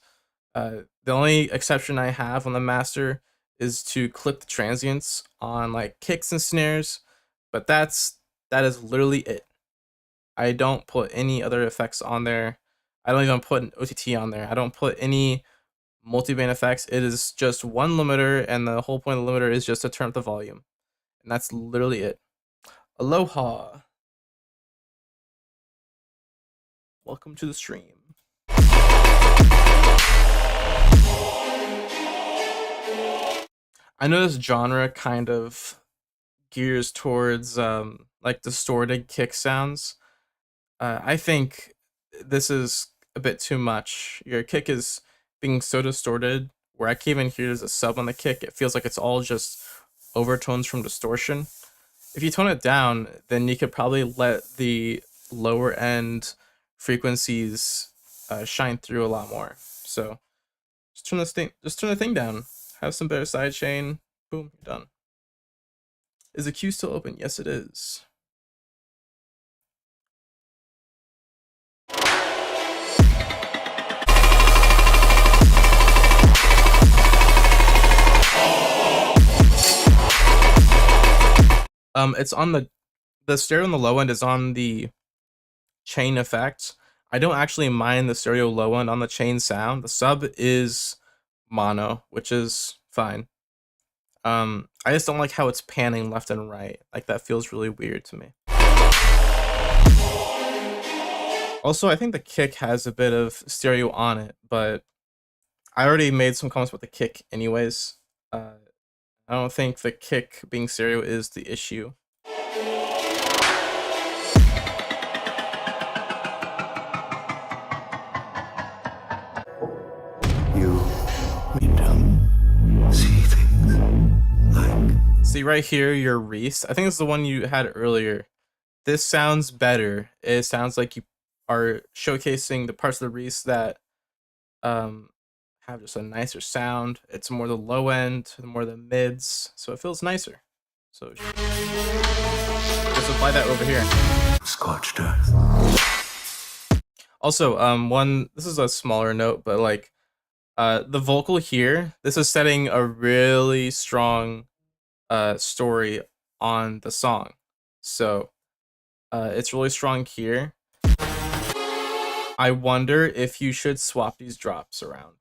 The only exception I have on the master is to clip the transients on like kicks and snares, but that is literally it. I don't put any other effects on there. I don't even put an OTT on there. I don't put any multi-band effects. It is just one limiter, and the whole point of the limiter is just to turn up the volume, and that's literally it. Aloha, welcome to the stream. I know this genre kind of gears towards like distorted kick sounds. I think this is a bit too much. Your kick is being so distorted where I can't even hear there's a sub on the kick. It feels like it's all just overtones from distortion. If you tone it down, then you could probably let the lower end frequencies shine through a lot more. So just turn the thing down. Have some better sidechain. Boom, you're done. Is the queue still open? Yes, it is. It's on the stereo on the low end is on the chain effect. I don't actually mind the stereo low end on the chain sound. The sub is mono, which is fine. I just don't like how it's panning left and right. Like that feels really weird to me. Also, I think the kick has a bit of stereo on it, but I already made some comments about the kick anyways. I don't think the kick being stereo is the issue. You see things like See right here, your Reese. I think it's the one you had earlier. This sounds better. It sounds like you are showcasing the parts of the Reese that um have just a nicer sound. It's more the low end, more the mids, so it feels nicer. So just apply that over here. scorched earth. Also, one this is a smaller note, but like the vocal here, this is setting a really strong story on the song. So it's really strong here. I wonder if you should swap these drops around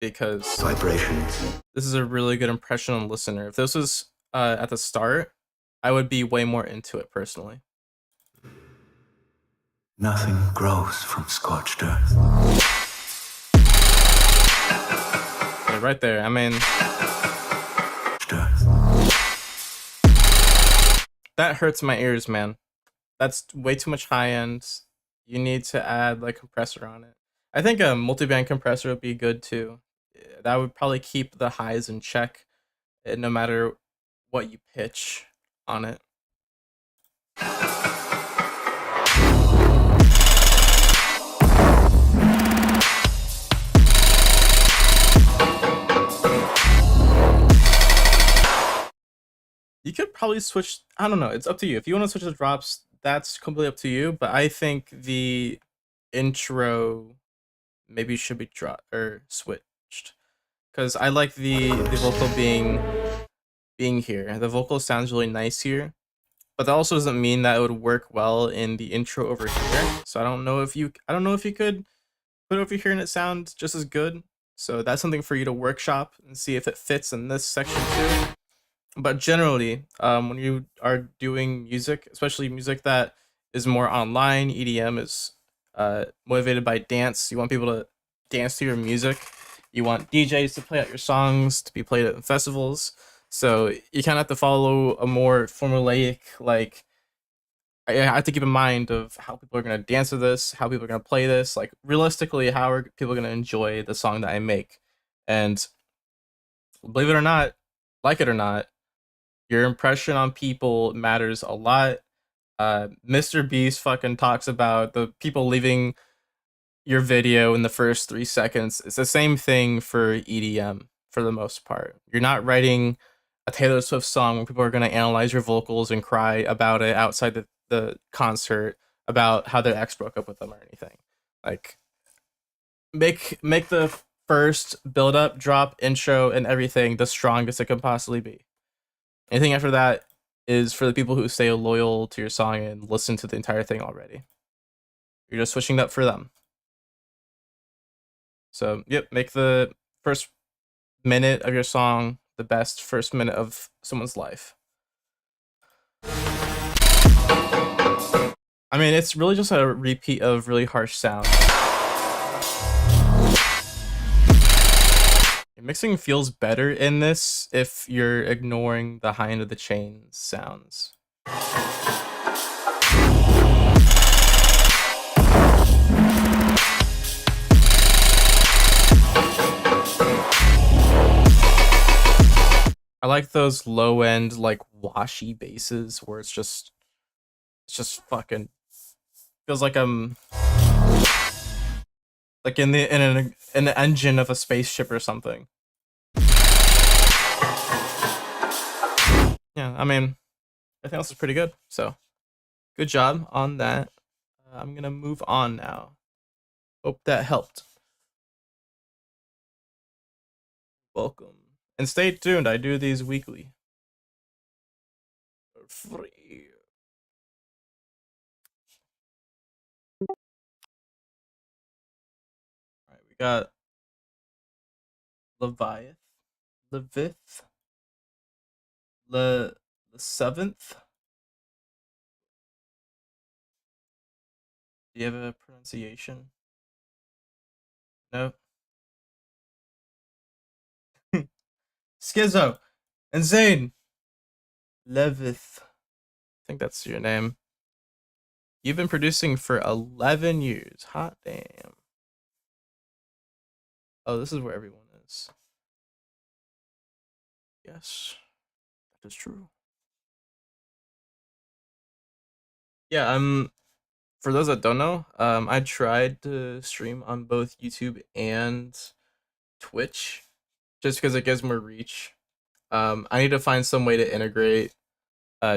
because Vibrations. this is a really good impression on listener. If this was at the start, I would be way more into it personally. Nothing grows from scorched earth. Yeah, right there. I mean, Scorched earth. that hurts my ears, man. That's way too much high end. You need to add like compressor on it. I think a multi-band compressor would be good too. That would probably keep the highs in check, no matter what you pitch on it. You could probably switch. I don't know. It's up to you. If you want to switch the drops, that's completely up to you. But I think the intro maybe should be dropped or switched because I like the vocal being here. The vocal sounds really nice here, but that also doesn't mean that it would work well in the intro over here. So I don't know if you could put it over here and it sounds just as good. So that's something for you to workshop and see if it fits in this section too. But generally, when you are doing music, especially music that is more online, EDM is motivated by dance. You want people to dance to your music. You want DJs to play out your songs to be played at festivals. So you kind of have to follow a more formulaic, like, I have to keep in mind of how people are gonna dance to this, how people are gonna play this. Like realistically, how are people gonna enjoy the song that I make? And believe it or not, like it or not, your impression on people matters a lot. Mr. Beast fucking talks about the people leaving your video in the first 3 seconds. It's the same thing for EDM for the most part. You're not writing a Taylor Swift song where people are going to analyze your vocals and cry about it outside the concert about how their ex broke up with them or anything. Like make the first build up, drop, intro, and everything the strongest it can possibly be. Anything after that is for the people who stay loyal to your song and listen to the entire thing already. You're just switching it up for them. So, yep, make the first minute of your song the best first minute of someone's life. I mean, it's really just a repeat of really harsh sounds. Your mixing feels better in this if you're ignoring the high end of the chain sounds. I like those low end, like washy basses where it's just fucking feels like I'm like in an engine of a spaceship or something. Yeah, I mean, everything else is pretty good. So, good job on that. I'm gonna move on now. Hope that helped. Welcome. And stay tuned, I do these weekly. For free. Alright, we got Levith. The seventh. Do you have a pronunciation? No. Schizo and Zane Levith. I think that's your name. You've been producing for 11 years. Hot damn. Oh, this is where everyone is. Yes, that is true. Yeah, for those that don't know, I tried to stream on both YouTube and Twitch just because it gives more reach. I need to find some way to integrate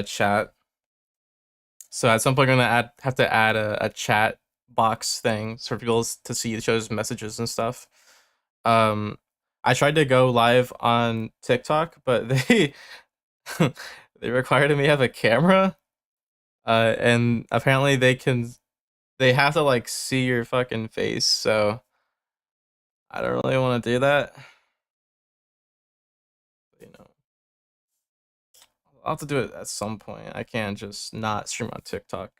chat. So at some point, I'm gonna have to add a chat box thing for people to see each other's messages and stuff. I tried to go live on TikTok, but they they required me to have a camera, and apparently they have to like see your fucking face. So I don't really want to do that. You know, I'll have to do it at some point. I can't just not stream on TikTok.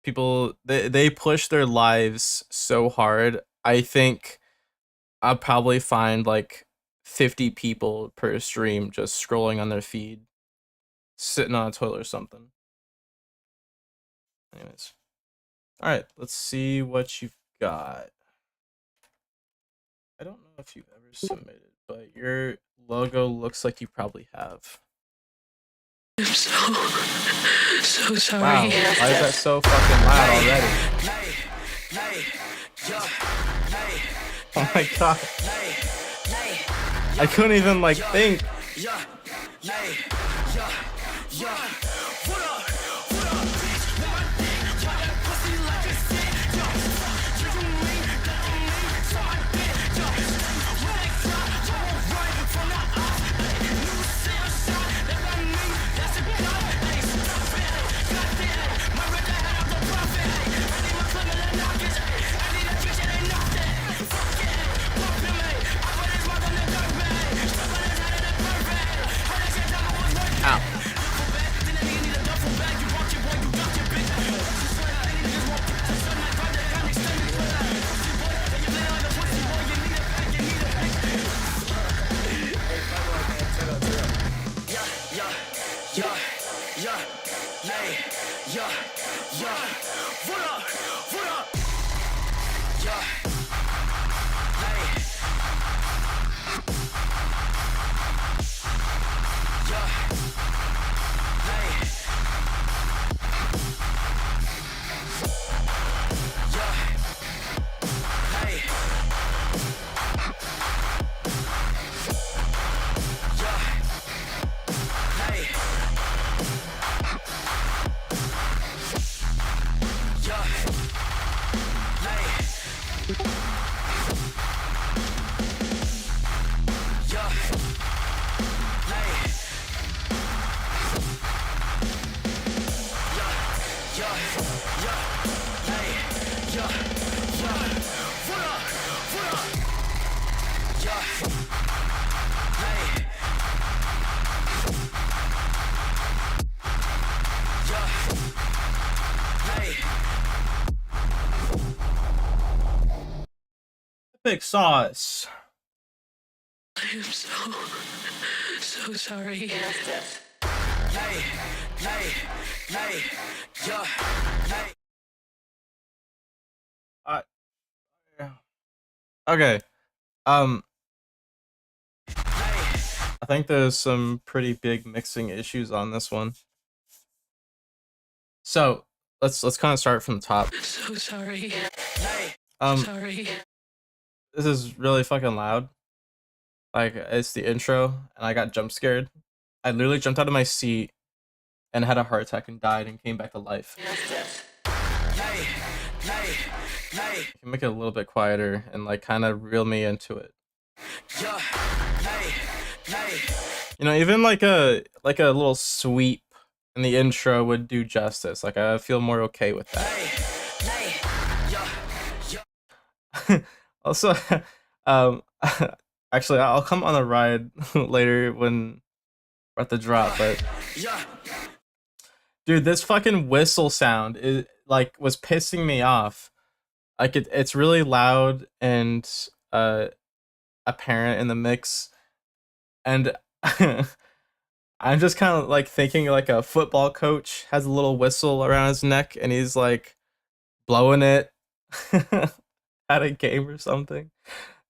People they push their lives so hard. I think I'll probably find like 50 people per stream just scrolling on their feed, sitting on a toilet or something. Anyways. Alright, let's see what you've got. I don't know if you've ever submitted, but your logo looks like you probably have. I'm so sorry. Wow, why is that so fucking loud already? Oh my god. I couldn't even like think. Ow. Epic sauce. I am so sorry. Uh, okay. Um, I think there's some pretty big mixing issues on this one. So let's kind of start from the top. So sorry. Um, Sorry. this is really fucking loud. Like it's the intro, and I got jump scared. I literally jumped out of my seat and had a heart attack and died and came back to life. You can make it a little bit quieter and like kind of reel me into it. You know, even like a little sweep in the intro would do justice. Like I feel more okay with that. Also, um, actually, I'll come on a ride later when we're at the drop. But dude, this fucking whistle sound is like was pissing me off. Like it's really loud and apparent in the mix, and I'm just kind of like thinking like a football coach has a little whistle around his neck and he's like blowing it at a game or something.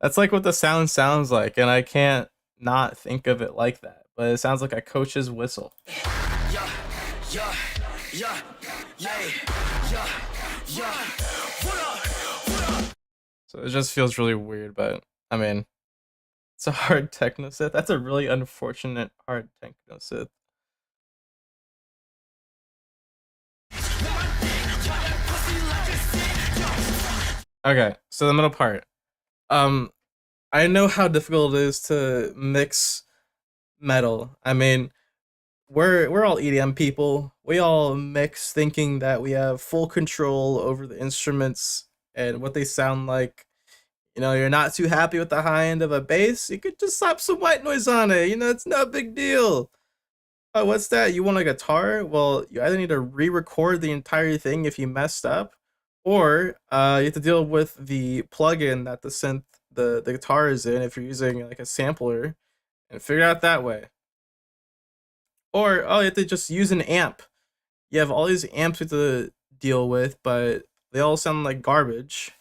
That's like what the sound sounds like, and I can't not think of it like that. But it sounds like a coach's whistle. So it just feels really weird, but I mean, it's a hard techno Sith. That's a really unfortunate hard techno Sith. Okay, so the middle part. Um, I know how difficult it is to mix metal. I mean, we're all EDM people. We all mix thinking that we have full control over the instruments and what they sound like. You know, you're not too happy with the high end of a bass, you could just slap some white noise on it. You know, it's no big deal. Oh, what's that? You want a guitar? Well, you either need to re-record the entire thing if you messed up, or you have to deal with the plugin that the synth, the guitar is in if you're using like a sampler, and figure it out that way. Or oh, you have to just use an amp. You have all these amps you have to deal with, but they all sound like garbage.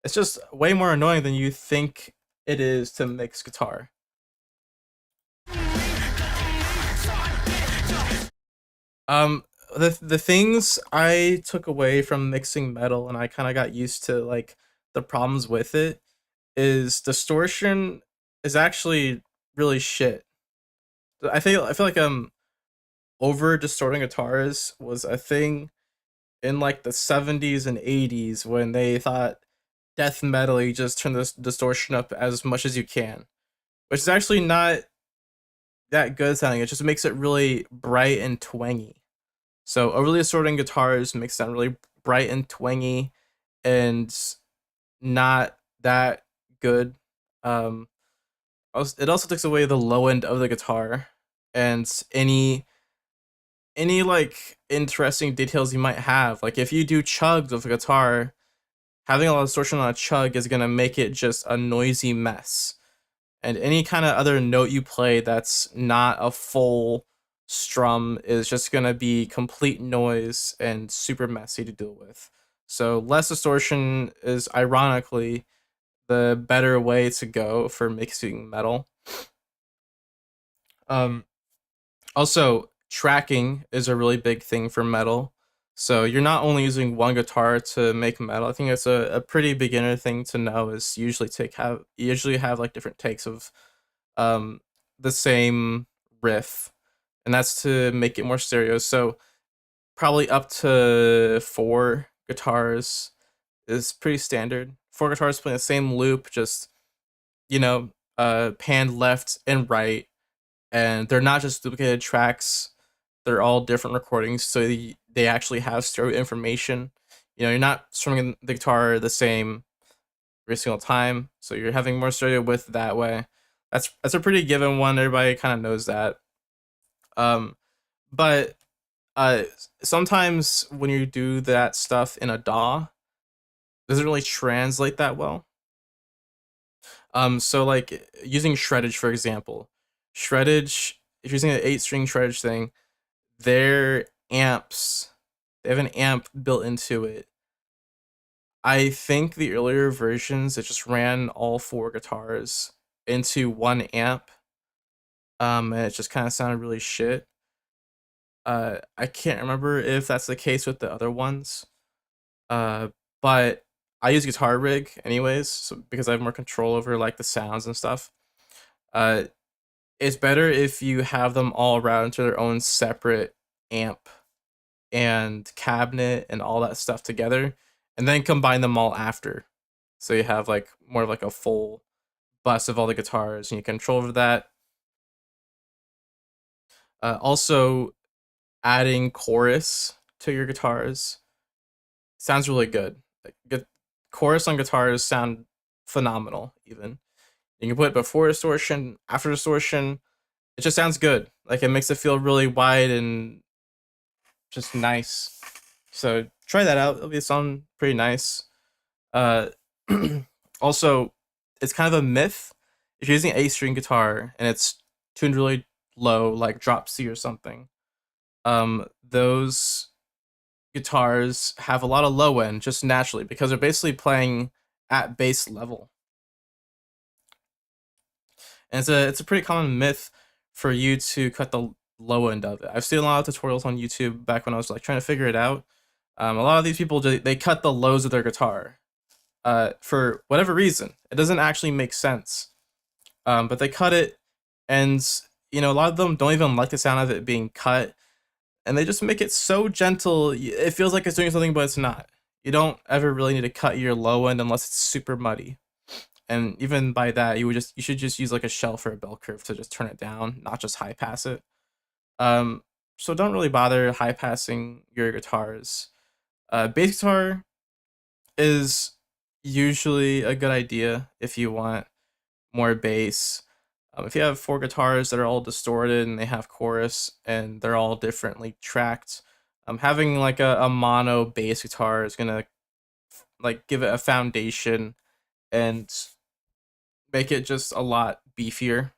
It's just way more annoying than you think it is to mix guitar. Um, the things I took away from mixing metal and I kind of got used to like the problems with it is distortion is actually really shit. I feel like over distorting guitars was a thing in like the 70s and 80s when they thought death metal you just turn this distortion up as much as you can, which is actually not that good sounding. It just makes it really bright and twangy. So overly distorting guitars makes it sound really bright and twangy and not that good. Um, it also takes away the low end of the guitar and any like interesting details you might have. Like if you do chugs of a guitar, having a lot of distortion on a chug is gonna make it just a noisy mess. And any kind of other note you play that's not a full strum is just gonna be complete noise and super messy to deal with. So less distortion is ironically the better way to go for mixing metal. Um, Also, tracking is a really big thing for metal. So you're not only using one guitar to make metal. I think it's a pretty beginner thing to know is usually have like different takes of um the same riff, and that's to make it more stereo. So probably up to four guitars is pretty standard. Four guitars playing the same loop, just you know, panned left and right, and they're not just duplicated tracks. They're all different recordings, so they actually have stereo information. You know, you're not strumming the guitar the same every single time, so you're having more stereo width that way. That's a pretty given one. Everybody kind of knows that. Um, but uh, sometimes when you do that stuff in a DAW, it doesn't really translate that well. So like using shreddage for example, shreddage. If you're using an eight-string shreddage thing, their amps, they have an amp built into it. I think the earlier versions it just ran all four guitars into one amp, and it just kind of sounded really shit. I can't remember if that's the case with the other ones, uh, but I use Guitar Rig anyways, so because I have more control over like the sounds and stuff. Uh, it's better if you have them all routed into their own separate amp and cabinet and all that stuff together, and then combine them all after. So you have like more of like a full bus of all the guitars, and you control over that. Also, adding chorus to your guitars sounds really good. Like good chorus on guitars sound phenomenal. Even you can put it before distortion, after distortion. It just sounds good. Like it makes it feel really wide and just nice. So try that out. It'll be sound pretty nice. Uh, Also, it's kind of a myth. If you're using an A-string guitar and it's tuned really low, like drop C or something, those guitars have a lot of low end just naturally because they're basically playing at bass level. And it's a pretty common myth for you to cut the low end of it. I've seen a lot of tutorials on YouTube back when I was like trying to figure it out. A lot of these people they cut the lows of their guitar for whatever reason. It doesn't actually make sense. But they cut it, and a lot of them don't even like the sound of it being cut, and they just make it so gentle. It feels like it's doing something, but it's not. You don't ever really need to cut your low end unless it's super muddy. And even by that, you should just use like a shelf or a bell curve to just turn it down, not just high pass it. Um, so don't really bother high passing your guitars. Bass guitar is usually a good idea if you want more bass. If you have four guitars that are all distorted and they have chorus and they're all differently tracked, having like a mono bass guitar is gonna like give it a foundation and make it just a lot beefier.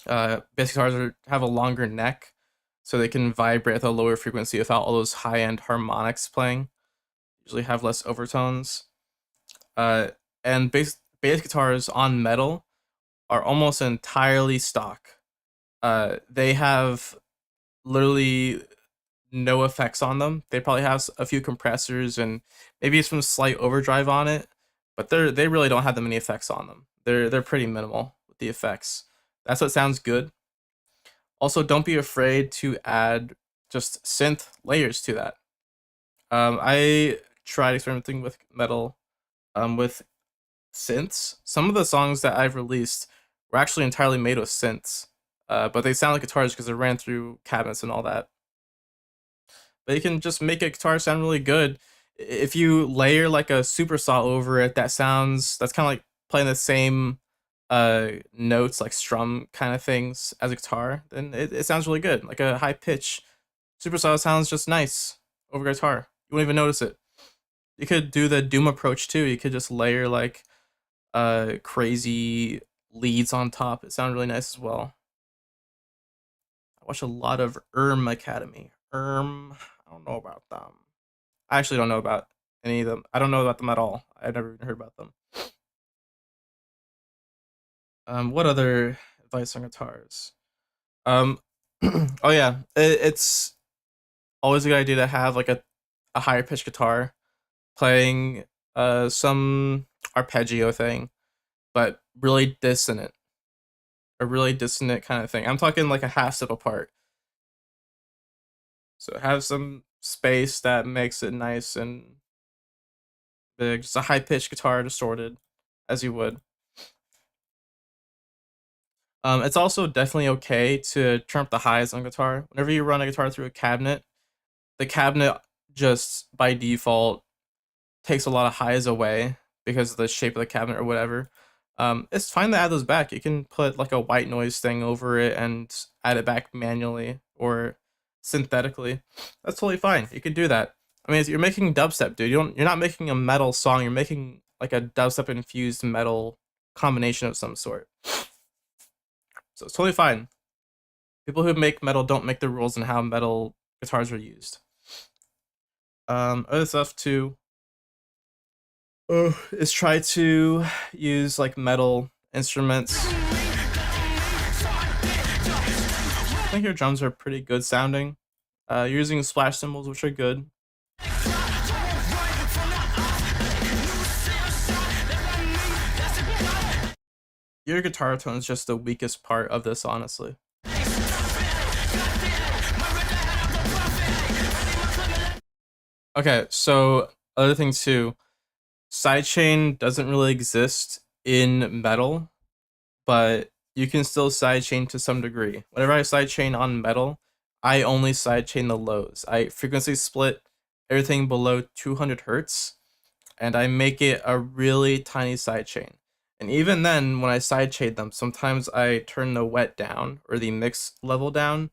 Bass guitars have a longer neck, so they can vibrate at a lower frequency without all those high end harmonics playing. Usually have less overtones. Uh, and bass guitars on metal are almost entirely stock. They have literally no effects on them. They probably have a few compressors and maybe some slight overdrive on it, but they really don't have that many effects on them. They're pretty minimal with the effects. That's what sounds good. Also, don't be afraid to add just synth layers to that. I tried experimenting with metal, with synths. Some of the songs that I've released were actually entirely made with synths, but they sound like guitars because they ran through cabinets and all that. But you can just make a guitar sound really good. If you layer like a super saw over it, that's kind of like playing the same notes, like strum kind of things as a guitar, then it sounds really good. Like a high pitch super saw sounds just nice over guitar. You won't even notice it. You could do the Doom approach too. You could just layer like crazy leads on top. It sounds really nice as well. I watch a lot of Academy. I don't know about them. I actually don't know about any of them. I don't know about them at all. I've never even heard about them. What other advice on guitars? Um, oh yeah, it's always a good idea to have like a higher pitched guitar playing some arpeggio thing, but really dissonant, a really dissonant kind of thing. I'm talking like a half step apart. So have some space that makes it nice and big. Just a high pitched guitar distorted, as you would. It's also definitely okay to turn up the highs on guitar. Whenever you run a guitar through a cabinet, the cabinet just by default takes a lot of highs away because of the shape of the cabinet or whatever. It's fine to add those back. You can put like a white noise thing over it and add it back manually or synthetically. That's totally fine. You can do that. I mean, you're making dubstep, dude. You're not making a metal song. You're making like a dubstep infused metal combination of some sort. So it's totally fine. People who make metal don't make the rules on how metal guitars are used. Other stuff too is try to use like metal instruments. I think your drums are pretty good sounding. You're using splash cymbals, which are good. Your guitar tone is just the weakest part of this, honestly. Okay, so other thing too, sidechain doesn't really exist in metal, but you can still sidechain to some degree. Whenever I sidechain on metal, I only sidechain the lows. I frequency split everything below 200 hertz, and I make it a really tiny sidechain. And even then, when I sidechain them, sometimes I turn the wet down or the mix level down,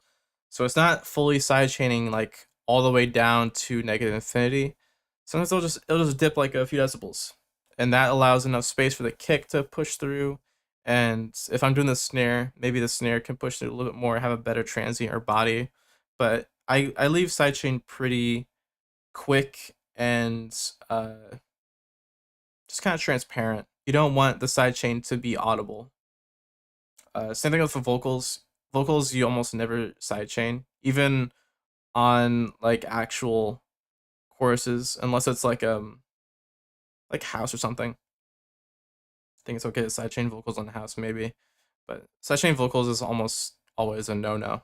so it's not fully sidechaining like all the way down to negative infinity. Sometimes it'll just dip like a few decibels, and that allows enough space for the kick to push through. And if I'm doing the snare, maybe the snare can push through a little bit more, have a better transient or body. But I leave sidechain pretty quick and just kind of transparent. You don't want the sidechain to be audible. Same thing with the vocals. Vocals you almost never sidechain, even on like actual choruses, unless it's like house or something. I think it's okay to sidechain vocals on the house maybe, but sidechain vocals is almost always a no-no.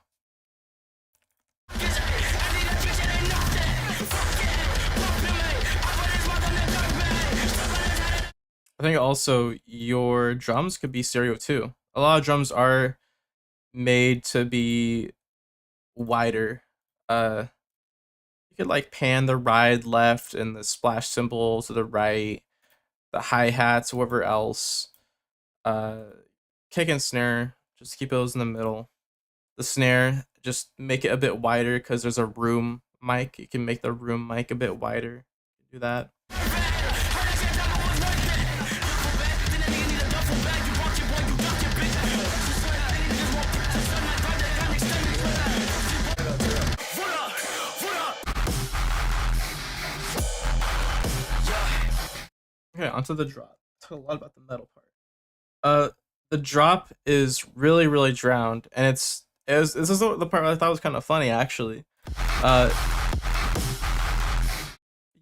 I think also your drums could be stereo too. A lot of drums are made to be wider. You could like pan the ride left and the splash cymbal to the right, the hi-hats, whatever else. Kick and snare, just keep those in the middle. The snare, just make it a bit wider because there's a room mic. You can make the room mic a bit wider. Do that. Okay, onto the drop. Talk a lot about the metal part. The drop is really drowned, and this is the part I thought was kind of funny actually. Uh,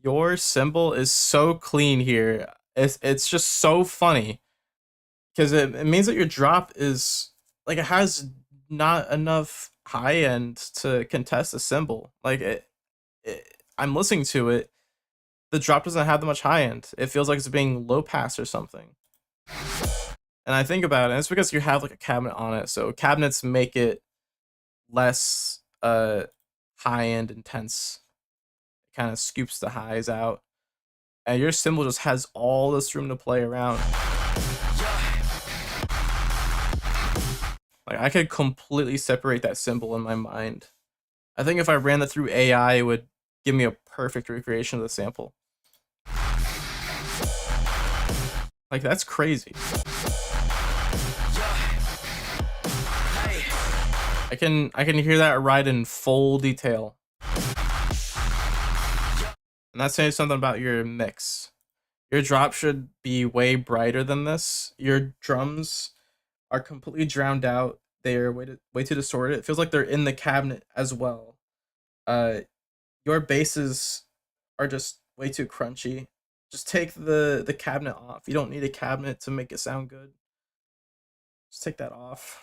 your cymbal is so clean here. It's just so funny because it means that your drop is like it has not enough high end to contest the cymbal. Like I'm listening to it. The drop doesn't have that much high end. It feels like it's being low pass or something. And I think about it, and it's because you have like a cabinet on it, so cabinets make it less high end intense. It kind of scoops the highs out. And your cymbal just has all this room to play around. Like I could completely separate that cymbal in my mind. I think if I ran that through AI, it would give me a perfect recreation of the sample. Like that's crazy. I can hear that ride in full detail. And that's saying something about your mix. Your drop should be way brighter than this. Your drums are completely drowned out. They're way too distorted. It feels like they're in the cabinet as well. Uh, your basses are just way too crunchy. Just take the cabinet off. You don't need a cabinet to make it sound good. Just take that off.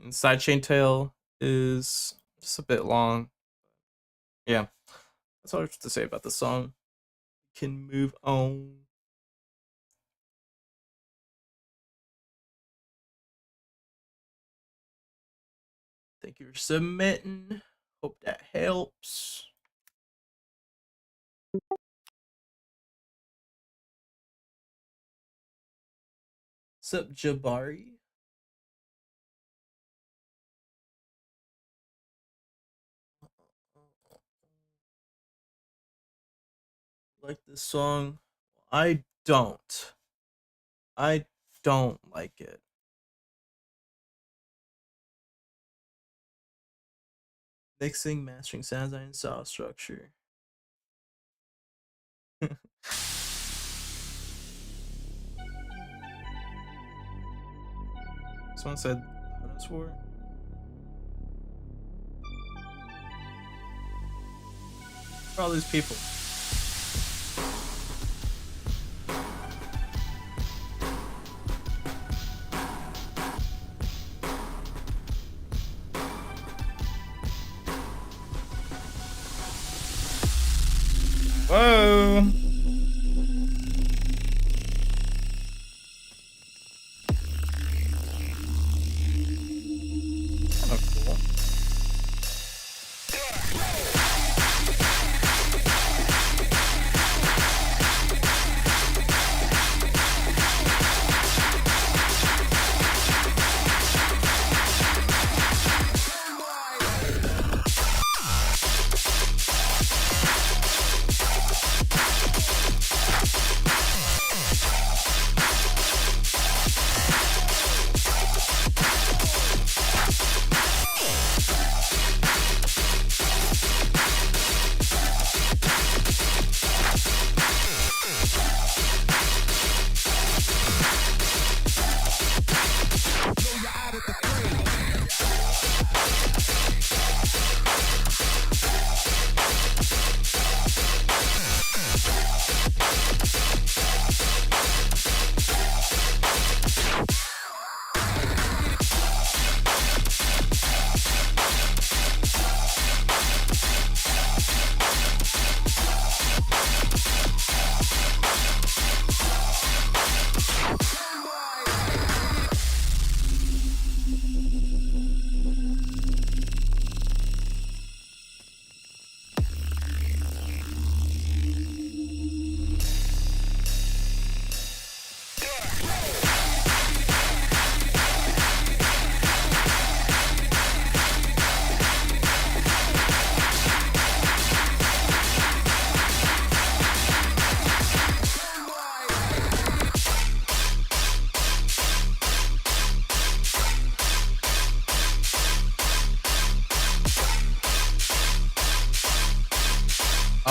And sidechain tail is just a bit long. Yeah, that's all I have to say about the song. Can move on. Thank you for submitting. Hope that helps. What's up, Jabari? Like this song? I don't. I don't like it. Mixing, mastering, sound design, saw structure. Someone said loudness war. For all these people. Whoa. Kind of cool.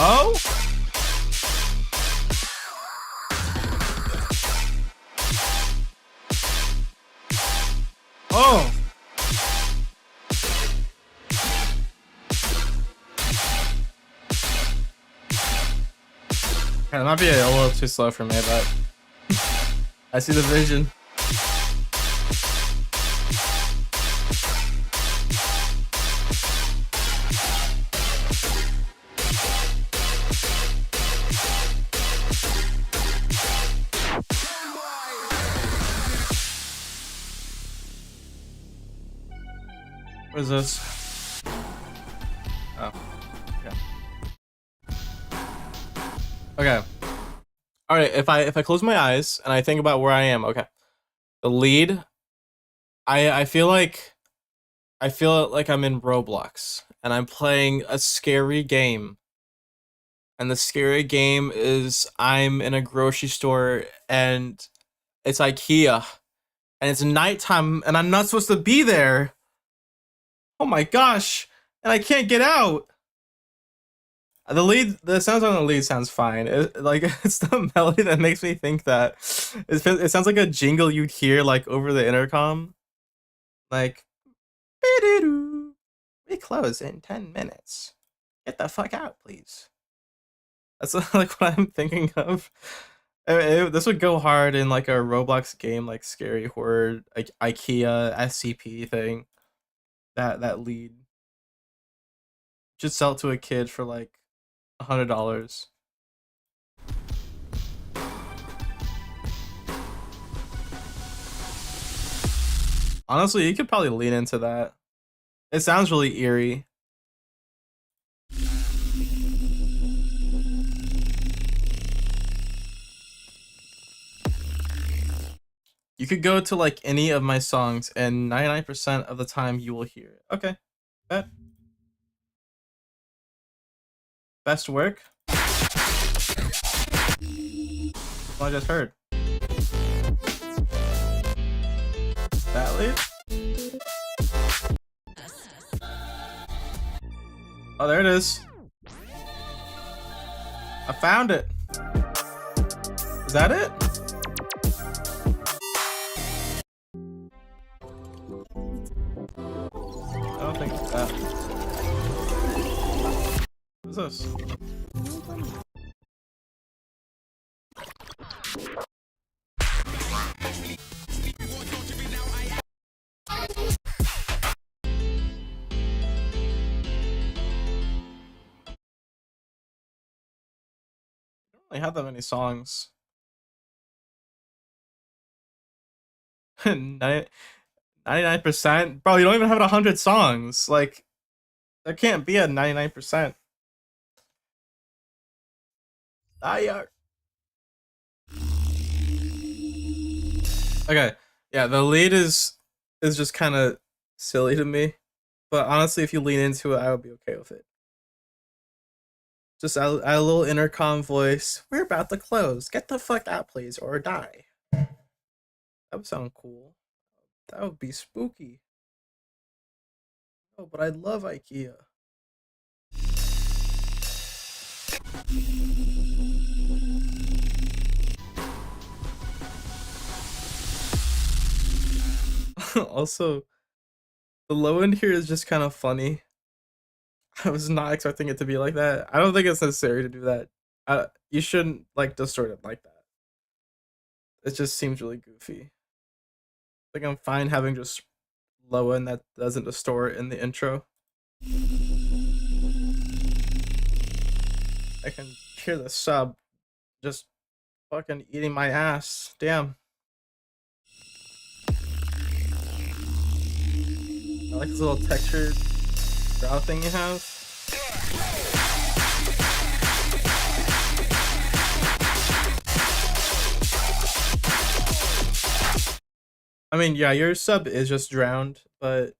Oh? Oh. Okay, that might be a little too slow for me, but I see the vision. What is this? Oh, okay. Okay. All right. If I close my eyes and I think about where I am, okay. The lead, I feel like I feel like I'm in Roblox and I'm playing a scary game. And the scary game is I'm in a grocery store and it's IKEA and it's nighttime and I'm not supposed to be there. Oh my gosh. And I can't get out. The sounds on the lead sounds fine. Like it's the melody that makes me think that it sounds like a jingle you'd hear like over the intercom. Like, "Be-doo-doo. We close in 10 minutes. Get the fuck out, please." That's like what I'm thinking of. This would go hard in like a Roblox game, like scary horror, like IKEA SCP thing. That lead. Just sell it to a kid for like $100. Honestly, you could probably lean into that. It sounds really eerie. You could go to like any of my songs, and 99% of the time you will hear it. Okay, bet. Best work. What I just heard. That lead. Oh, there it is. I found it. Is that it? I don't think it's that. What's this? I don't really have that many songs. 99%? Bro, you don't even have 100 songs. Like, there can't be a 99%. Yeah. Okay, yeah, the lead is just kind of silly to me, but honestly, if you lean into it, I would be okay with it. Just add a little intercom voice. We're about to close. Get the fuck out, please, or die. That would sound cool. That would be spooky. Oh, but I love IKEA. Also, the low end here is just kind of funny. I was not expecting it to be like that. I don't think it's necessary to do that. You shouldn't like distort it like that. It just seems really goofy. Like I'm fine having just low end that doesn't distort in the intro. I can hear the sub just fucking eating my ass. Damn. I like this little textured brow thing you have. I mean, yeah, your sub is just drowned, but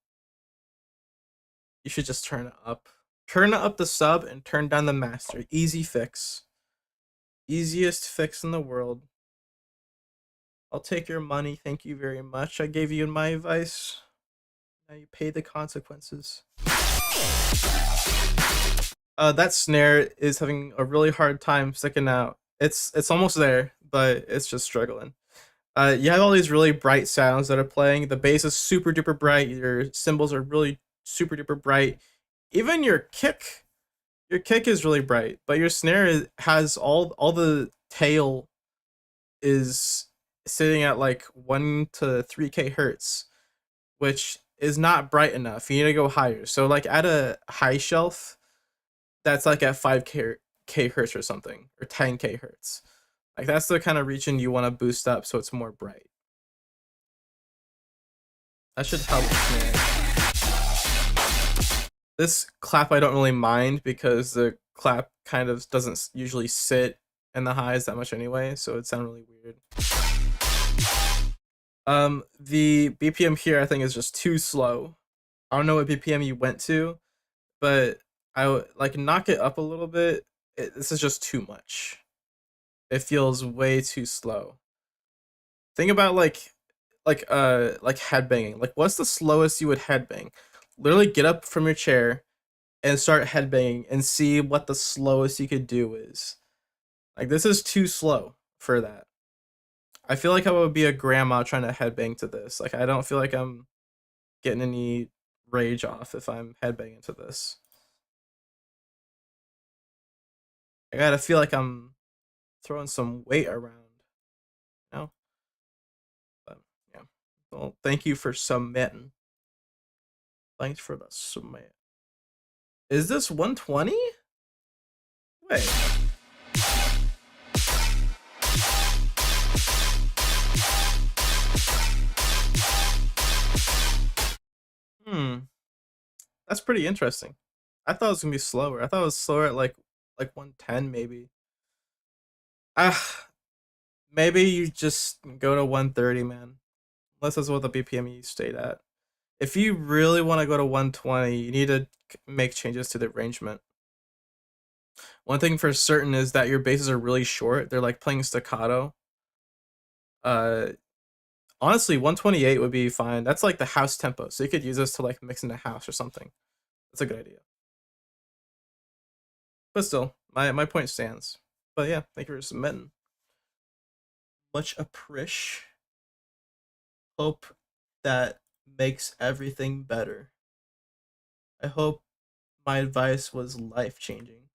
you should just turn it up. Turn up the sub and turn down the master. Easy fix. Easiest fix in the world. I'll take your money. Thank you very much. I gave you my advice. Now you pay the consequences. That snare is having a really hard time sticking out. It's almost there, but it's just struggling. You have all these really bright sounds that are playing. The bass is super duper bright. Your cymbals are really super duper bright. Even your kick is really bright, but your has all the tail is sitting at like 1 to 3k hertz, which is not bright enough. You need to go higher. So like at a high shelf, that's like at 5k hertz or something, or 10k hertz. Like that's the kind of region you want to boost up so it's more bright. That should help the snare. This clap I don't really mind because the clap kind of doesn't usually sit in the highs that much anyway, so it sounds really weird. The BPM here I think is just too slow. I don't know what BPM you went to, but I would like knock it up a little bit. This is just too much. It feels way too slow. Think about like headbanging. Like what's the slowest you would headbang? Literally get up from your chair and start headbanging and see what the slowest you could do is. Like this is too slow for that. I feel like I would be a grandma trying to headbang to this. Like I don't feel like I'm getting any rage off if I'm headbanging to this. I gotta feel like I'm throwing some weight around, you know? But yeah. Well, thank you for submitting. Thanks for the submit. Is this 120? Wait. Hmm. That's pretty interesting. I thought it was gonna be slower. I thought it was slower at like 110 maybe. Ah, maybe you just go to 130, man. Unless that's what the BPM you stayed at. If you really want to go to 120, you need to make changes to the arrangement. One thing for certain is that your basses are really short. They're like playing staccato. Uh, Honestly, 128 would be fine. That's like the house tempo, so you could use this to like mix into house or something. That's a good idea. But still, my point stands. But yeah, thank you for submitting. Much appreciate. Hope that makes everything better. I hope my advice was life changing.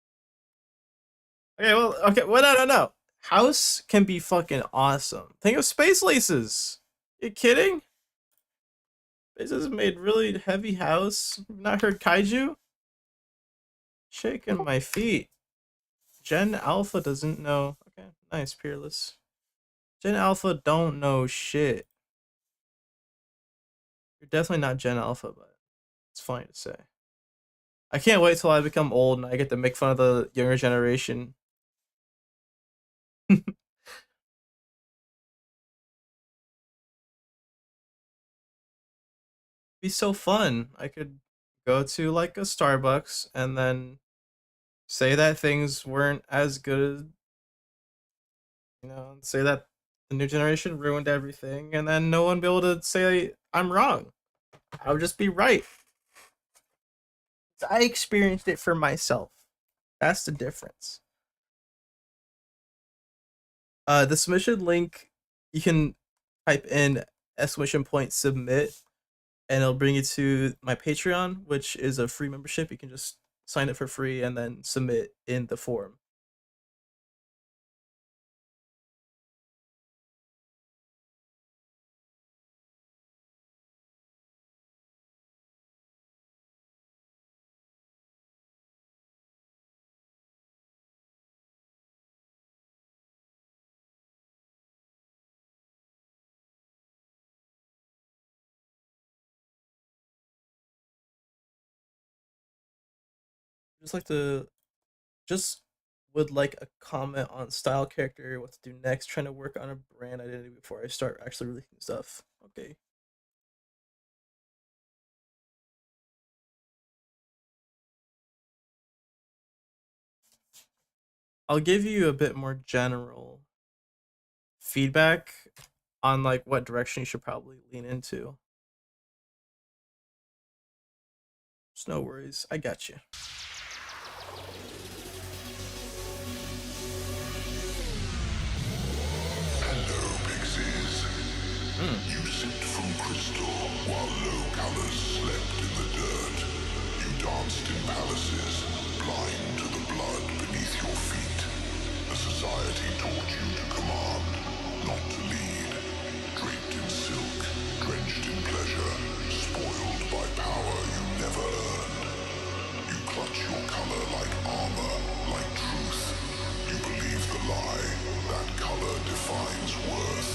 Okay, well, okay, well, no. House can be fucking awesome. Think of Space Laces. You kidding? Laces made really heavy house. Not heard Kaiju? Shaking my feet. Gen Alpha doesn't know. Okay, nice, Peerless. Gen Alpha don't know shit. You're definitely not Gen Alpha, but it's funny to say. I can't wait till I become old and I get to make fun of the younger generation. Be so fun. I could go to like a Starbucks and then say that things weren't as good, say that the new generation ruined everything, and then no one be able to say I'm wrong. I would just be right. I experienced it for myself. That's the difference. The submission link, you can type in exclamation point submit, and it'll bring you to my Patreon, which is a free membership. You can just sign up for free and then submit in the form. Just like to just would like a comment on style, character, what to do next, trying to work on a brand identity before I start actually releasing stuff. Okay. I'll give you a bit more general feedback on like what direction you should probably lean into. Just no worries. I got you. Hello, pixies. You sipped from crystal while low colors slept in the dirt. You danced in palaces, blind to the blood beneath your feet. The society taught you to command, not to lead. Draped in silk, drenched in pleasure, spoiled by power you never earned. You clutch your color like armor, like truth. You believe the lie, that color defines worth.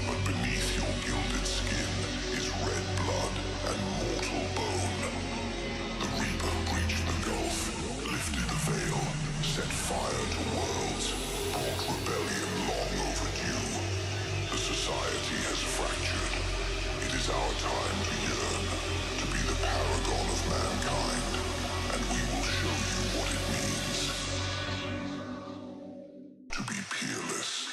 But beneath your gilded skin is red blood and mortal bone. The Reaper breached the gulf, lifted the veil, set fire to be peerless.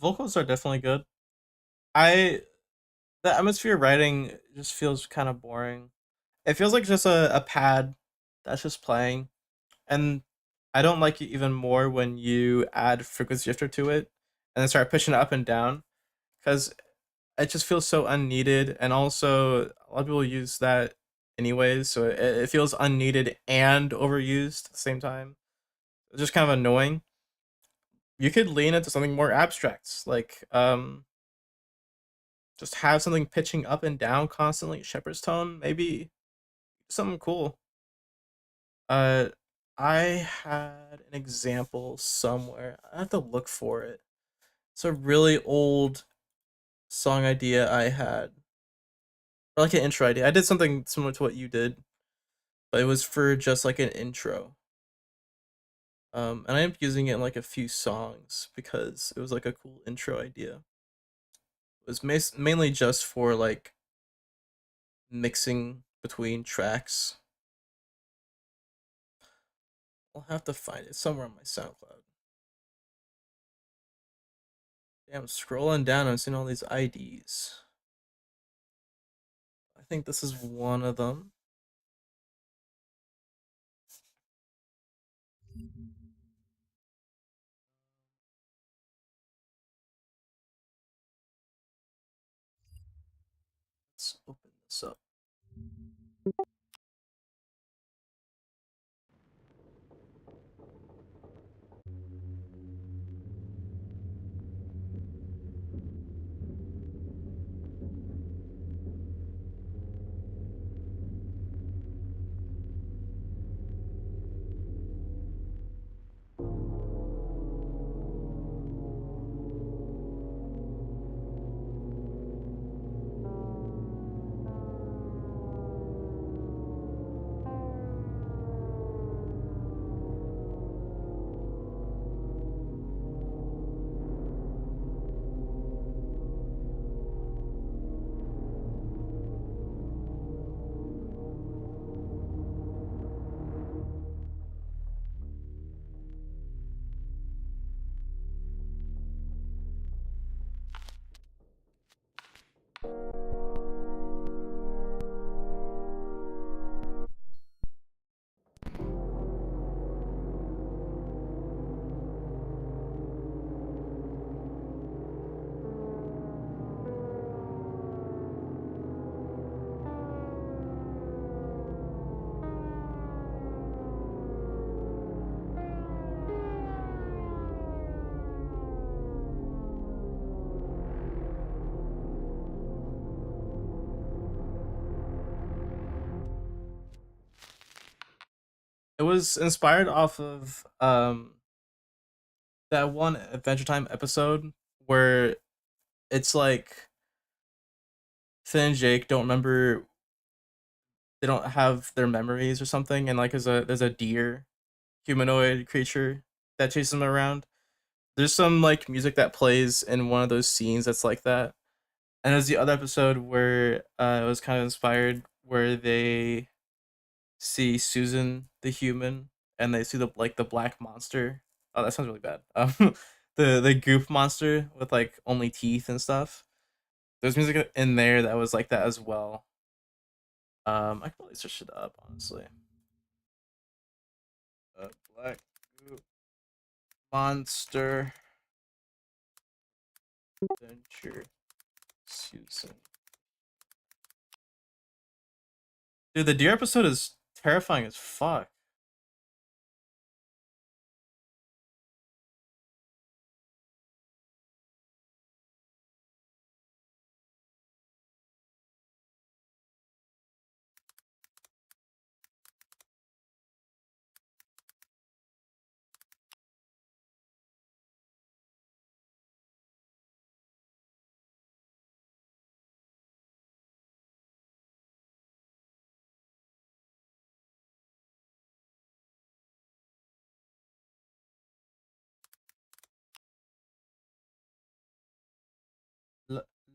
Vocals are definitely good. I The atmosphere writing just feels kind of boring. It feels like just a pad that's just playing, and I don't like it even more when you add frequency shifter to it and then start pushing it up and down because it just feels so unneeded. And also, a lot of people use that anyways, so it feels unneeded and overused at the same time. It's just kind of annoying. You could lean into something more abstract, like just have something pitching up and down constantly, shepherd's tone, maybe something cool. Uh, I had an example somewhere. I have to look for it. It's a really old song idea I had, or like an intro idea. I did something similar to what you did, but it was for just like an intro. And I ended up using it in like a few songs because it was like a cool intro idea. It was mainly just for like mixing between tracks. I'll have to find it somewhere on my SoundCloud. Damn, I'm scrolling down and seeing all these IDs. I think this is one of them. Let's open this up. It was inspired off of that one Adventure Time episode where it's like Finn and Jake don't remember, they don't have their memories or something, and like there's a deer humanoid creature that chases them around. There's some like music that plays in one of those scenes that's like that. And there's the other episode where it was kind of inspired where they see Susan the human and they see the black monster. Oh, that sounds really bad. The goop monster with like only teeth and stuff. There's music in there that was like that as well. I could probably search it up honestly. Black goop monster adventure Susan. Dude, the deer episode is terrifying as fuck.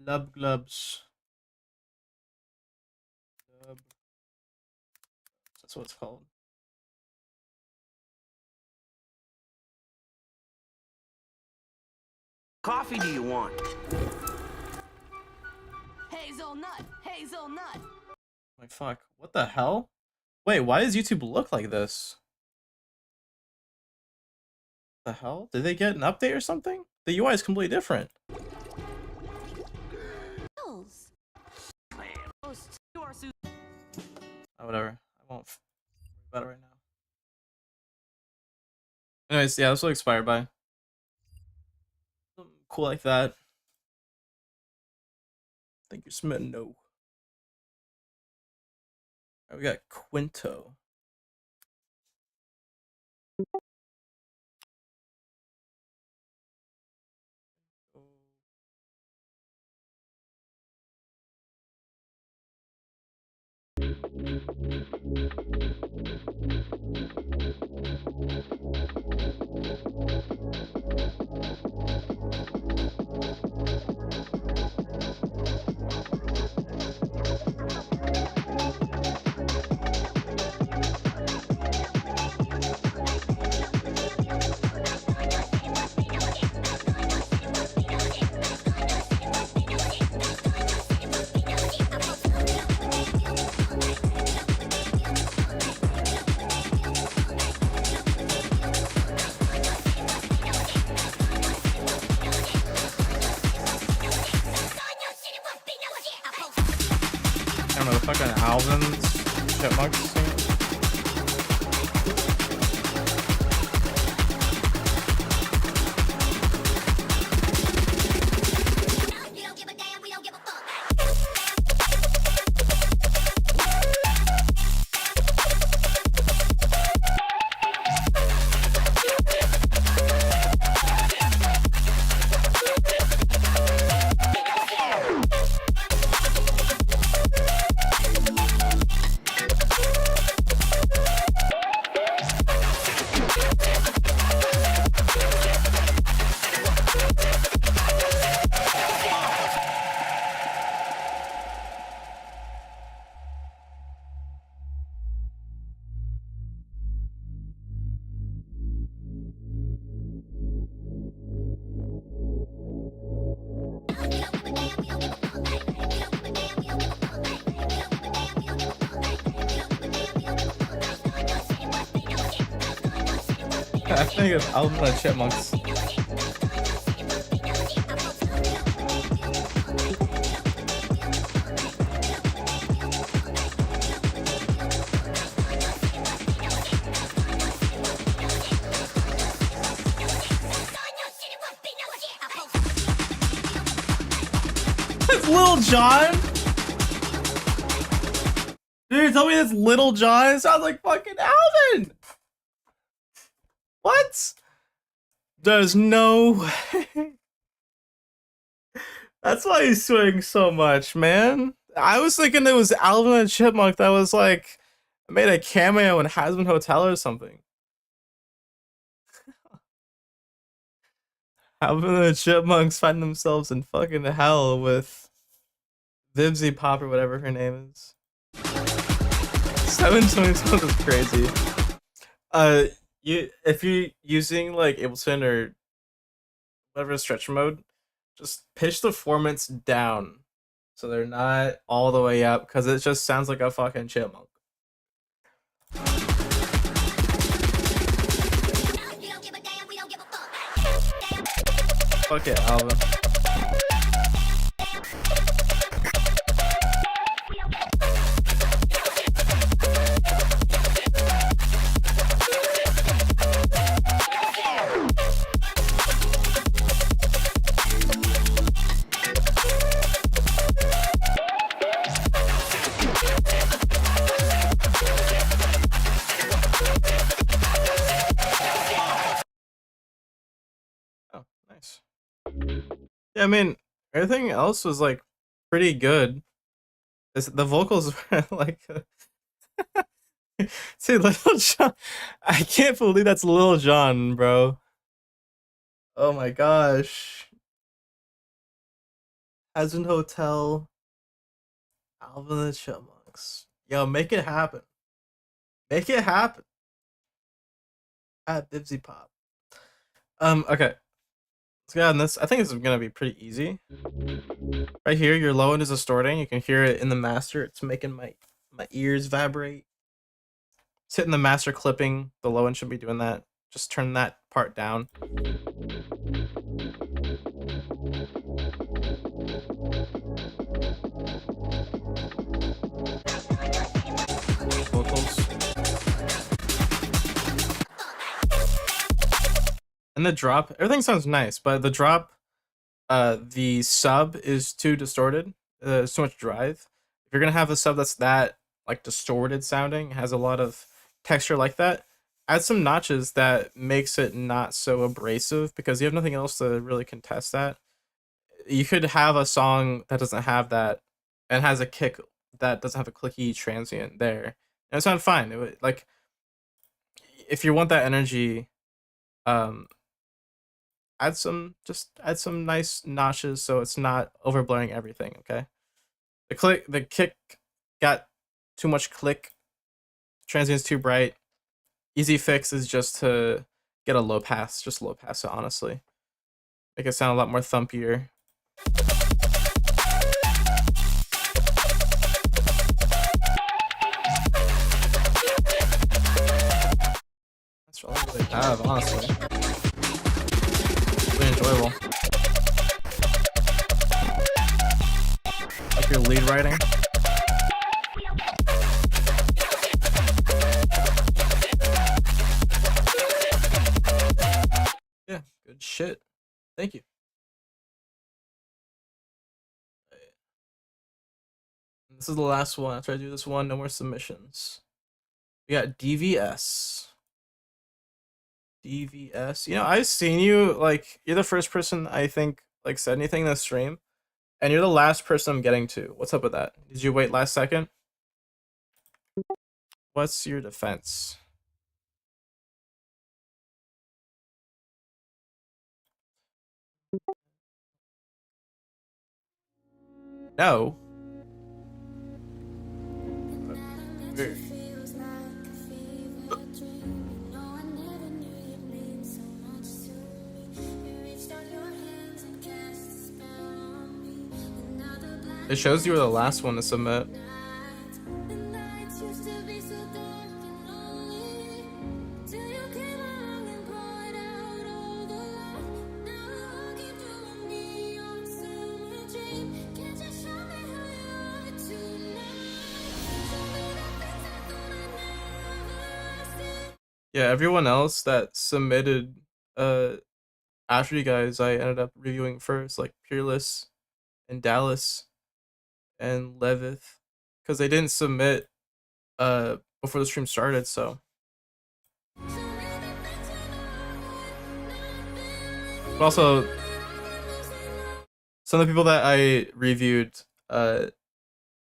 Lub glubs. Lub That's what it's called. Coffee do you want? Hazelnut, hazelnut. Like, fuck. What the hell? Wait, why does YouTube look like this? The hell? Did they get an update or something? The UI is completely different. Pills. Toast to our soup. Oh, whatever. I won't worry about it right now. Anyways, yeah, this will expire by. Something cool like that. Thank you, Smitten. No. Alright, we got Quinto. I don't know, the fucking Alvin's Chipmunks singing. We don't give a damn, we don't give a fuck. I think of Alvin and the Chipmunks. It's Little John? Dude, tell me that's Little John? It sounds like fucking Alvin! What? There's no way. That's why he's swinging so much, man. I was thinking it was Alvin and Chipmunk that was like made a cameo in Hazbin Hotel or something. Alvin and the Chipmunks find themselves in fucking hell with Vibsy Pop or whatever her name is. 722 is crazy. If you're using like Ableton or whatever stretch mode, just pitch the formants down so they're not all the way up because it just sounds like a fucking chipmunk. Fuck it, Alvin. Oh, nice. Yeah, I mean, everything else was like pretty good. The vocals were like, see, Little John. I can't believe that's Little John, bro. Oh my gosh. Hazbin Hotel, Alvin and the Chipmunks. Yo, make it happen. Make it happen. At Bibsy Pop. Okay. Let's go on this. I think this is gonna be pretty easy. Right here, your low end is distorting. You can hear it in the master. It's making my ears vibrate. It's hitting the master clipping. The low end should be doing that. Just turn that part down. Vocals. And the drop, everything sounds nice, but the drop, the sub is too distorted. There's too much drive. If you're gonna have a sub that's that like distorted sounding, has a lot of texture like that, add some notches that makes it not so abrasive because you have nothing else to really contest that. You could have a song that doesn't have that and has a kick that doesn't have a clicky transient there, and it sounds fine. It would, like, if you want that energy, um, add some nice notches so it's not overblurring everything. Okay, the kick got too much click, transient's too bright. Easy fix is just to get a low pass, just low pass it, honestly. Make it sound a lot more thumpier. That's all I really have, honestly. Really enjoyable. Like your lead writing. Yeah, good shit. Thank you. This is the last one. After I do this one, no more submissions. We got DVS. DVS. You know, I've seen you, like, you're the first person I think like said anything in the stream, and you're the last person I'm getting to. What's up with that? Did you wait last second? What's your defense? No. Weird. It shows you were the last one to submit. Yeah, everyone else that submitted after you guys, I ended up reviewing first, like Peerless and Dallas and Levith, because they didn't submit before the stream started, so. But also, some of the people that I reviewed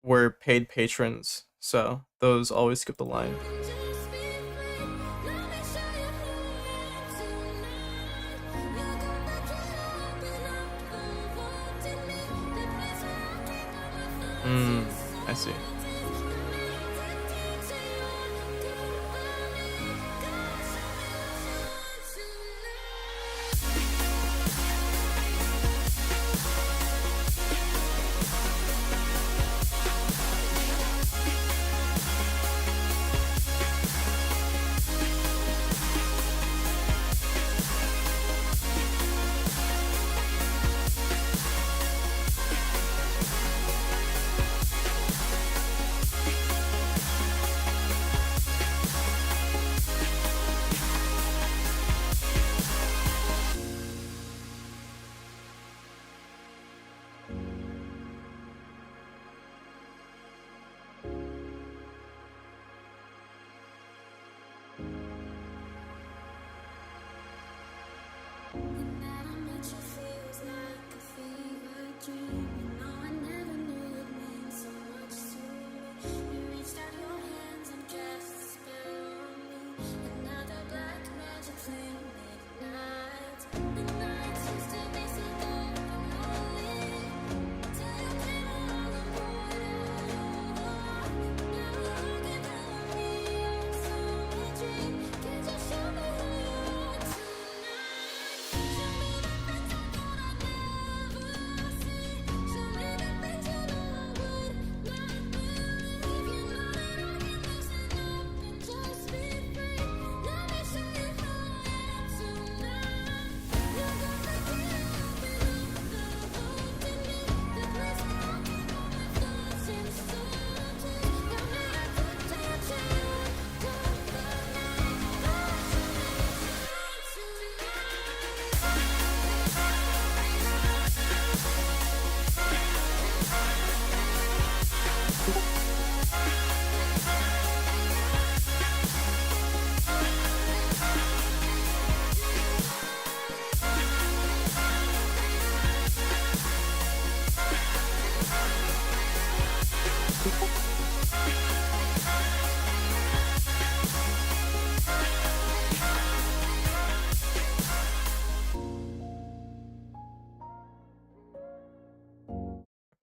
were paid patrons, so those always skip the line. I see.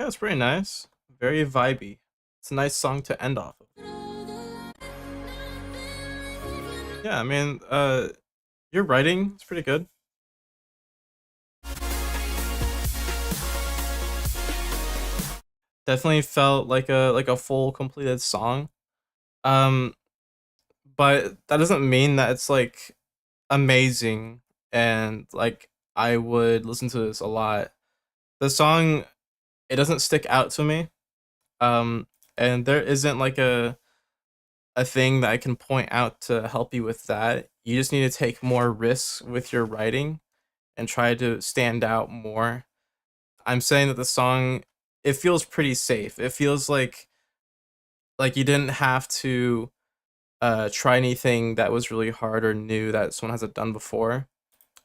Yeah, it's pretty nice. Very vibey. It's a nice song to end off of. Yeah, I mean, your writing is pretty good. Definitely felt like a full completed song. Um, but that doesn't mean that it's like amazing and like I would listen to this a lot. The song, it doesn't stick out to me. Um, and there isn't like a thing that I can point out to help you with that. You just need to take more risks with your writing and try to stand out more. I'm saying that the song, it feels pretty safe. It feels like you didn't have to try anything that was really hard or new that someone hasn't done before.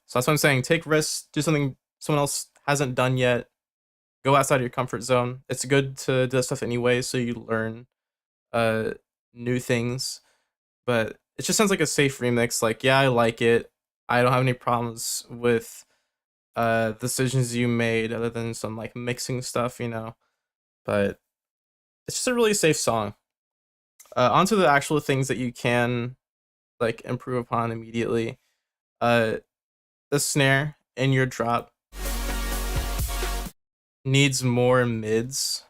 So that's what I'm saying. Take risks, do something someone else hasn't done yet. Go outside your comfort zone. It's good to do that stuff anyway, so you learn uh new things. But it just sounds like a safe remix. Like, yeah, I like it. I don't have any problems with decisions you made other than some like mixing stuff, you know. But it's just a really safe song. Onto the actual things that you can like improve upon immediately. Uh, the snare in your drop needs more mids.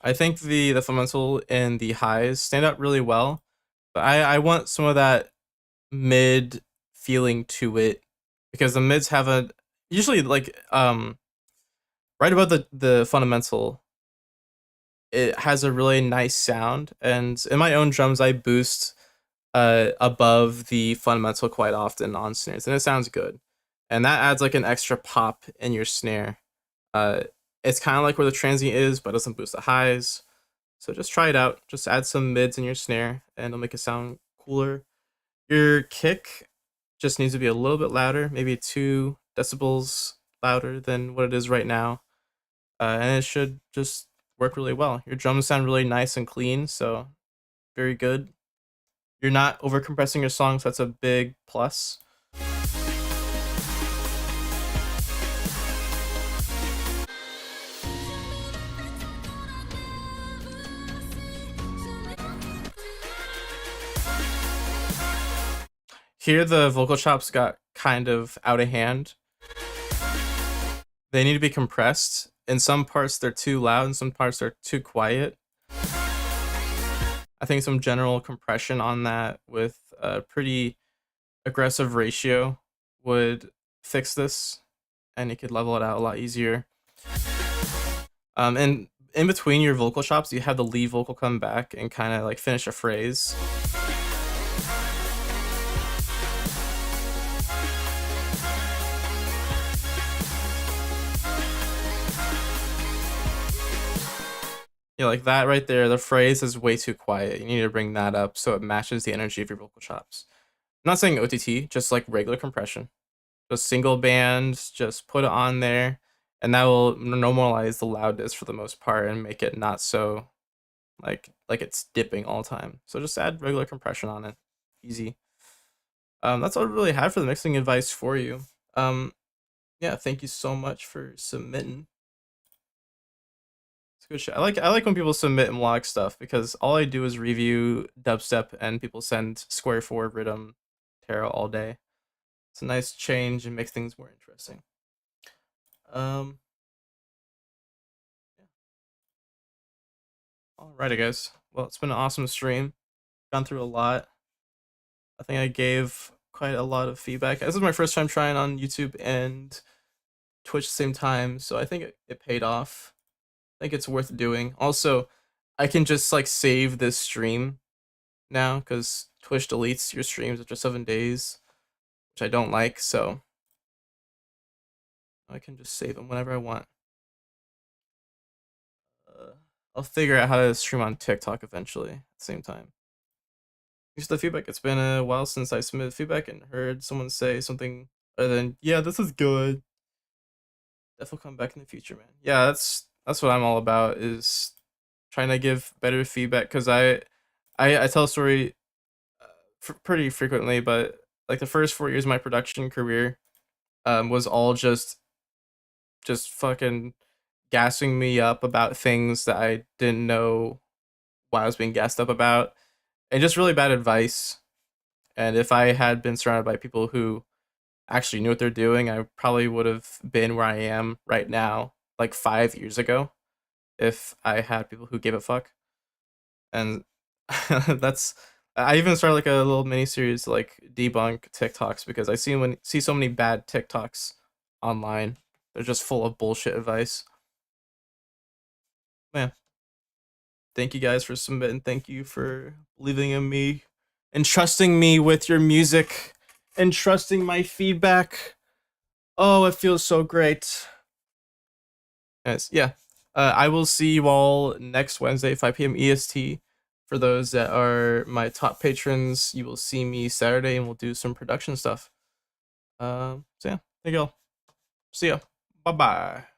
I think the fundamental and the highs stand out really well, but I want some of that mid feeling to it because the mids have a usually like right above the fundamental, it has a really nice sound, and in my own drums I boost above the fundamental quite often on snares, and it sounds good, and that adds like an extra pop in your snare. uh it's kind of like where the transient is but doesn't boost the highs. So just try it out, just add some mids in your snare and it'll make it sound cooler. Your kick just needs to be a little bit louder, maybe 2 decibels louder than what it is right now, and it should just work really well. Your drums sound really nice and clean, so very good. You're not over compressing your songs, so that's a big plus. Here, the vocal chops got kind of out of hand. They need to be compressed. In some parts, they're too loud, in some parts, they're too quiet. I think some general compression on that with a pretty aggressive ratio would fix this, and you could level it out a lot easier. And in between your vocal chops, you have the lead vocal come back and kind of like finish a phrase. Yeah, like that right there, the phrase is way too quiet. You need to bring that up so it matches the energy of your vocal chops. I'm not saying OTT, just like regular compression. Just single band, just put it on there, and that will normalize the loudness for the most part and make it not so like it's dipping all the time. So just add regular compression on it. Easy. That's all I really had for the mixing advice for you. Um, yeah, thank you so much for submitting. It's good shit. I like when people submit melodic stuff because all I do is review dubstep and people send square 4 rhythm tarot all day. It's a nice change and makes things more interesting. Um, yeah. Alrighty, guys. Well, it's been an awesome stream. Gone through a lot. I think I gave quite a lot of feedback. This is my first time trying on YouTube and Twitch at the same time, so I think it paid off. I think it's worth doing. Also, I can just like save this stream now because Twitch deletes your streams after 7 days, which I don't like, so I can just save them whenever I want. I'll figure out how to stream on TikTok eventually at the same time. Thanks for the feedback. It's been a while since I submitted feedback and heard someone say something other than, yeah, this is good. Definitely come back in the future, man. Yeah, that's what I'm all about, is trying to give better feedback because I tell a story pretty frequently, but like the first 4 years of my production career, was all just fucking gassing me up about things that I didn't know why I was being gassed up about, and just really bad advice. And if I had been surrounded by people who actually knew what they're doing, I probably would have been where I am right now, like 5 years ago, if I had people who gave a fuck. And that's I even started like a little mini series to like debunk TikToks because I see so many bad TikToks online. They're just full of bullshit advice. Man, thank you guys for submitting. Thank you for believing in me and trusting me with your music and trusting my feedback. Oh, it feels so great. Yes, yeah. I will see you all next Wednesday, 5 p.m. EST. For those that are my top patrons, you will see me Saturday and we'll do some production stuff. So yeah, thank you all. See ya. Bye bye.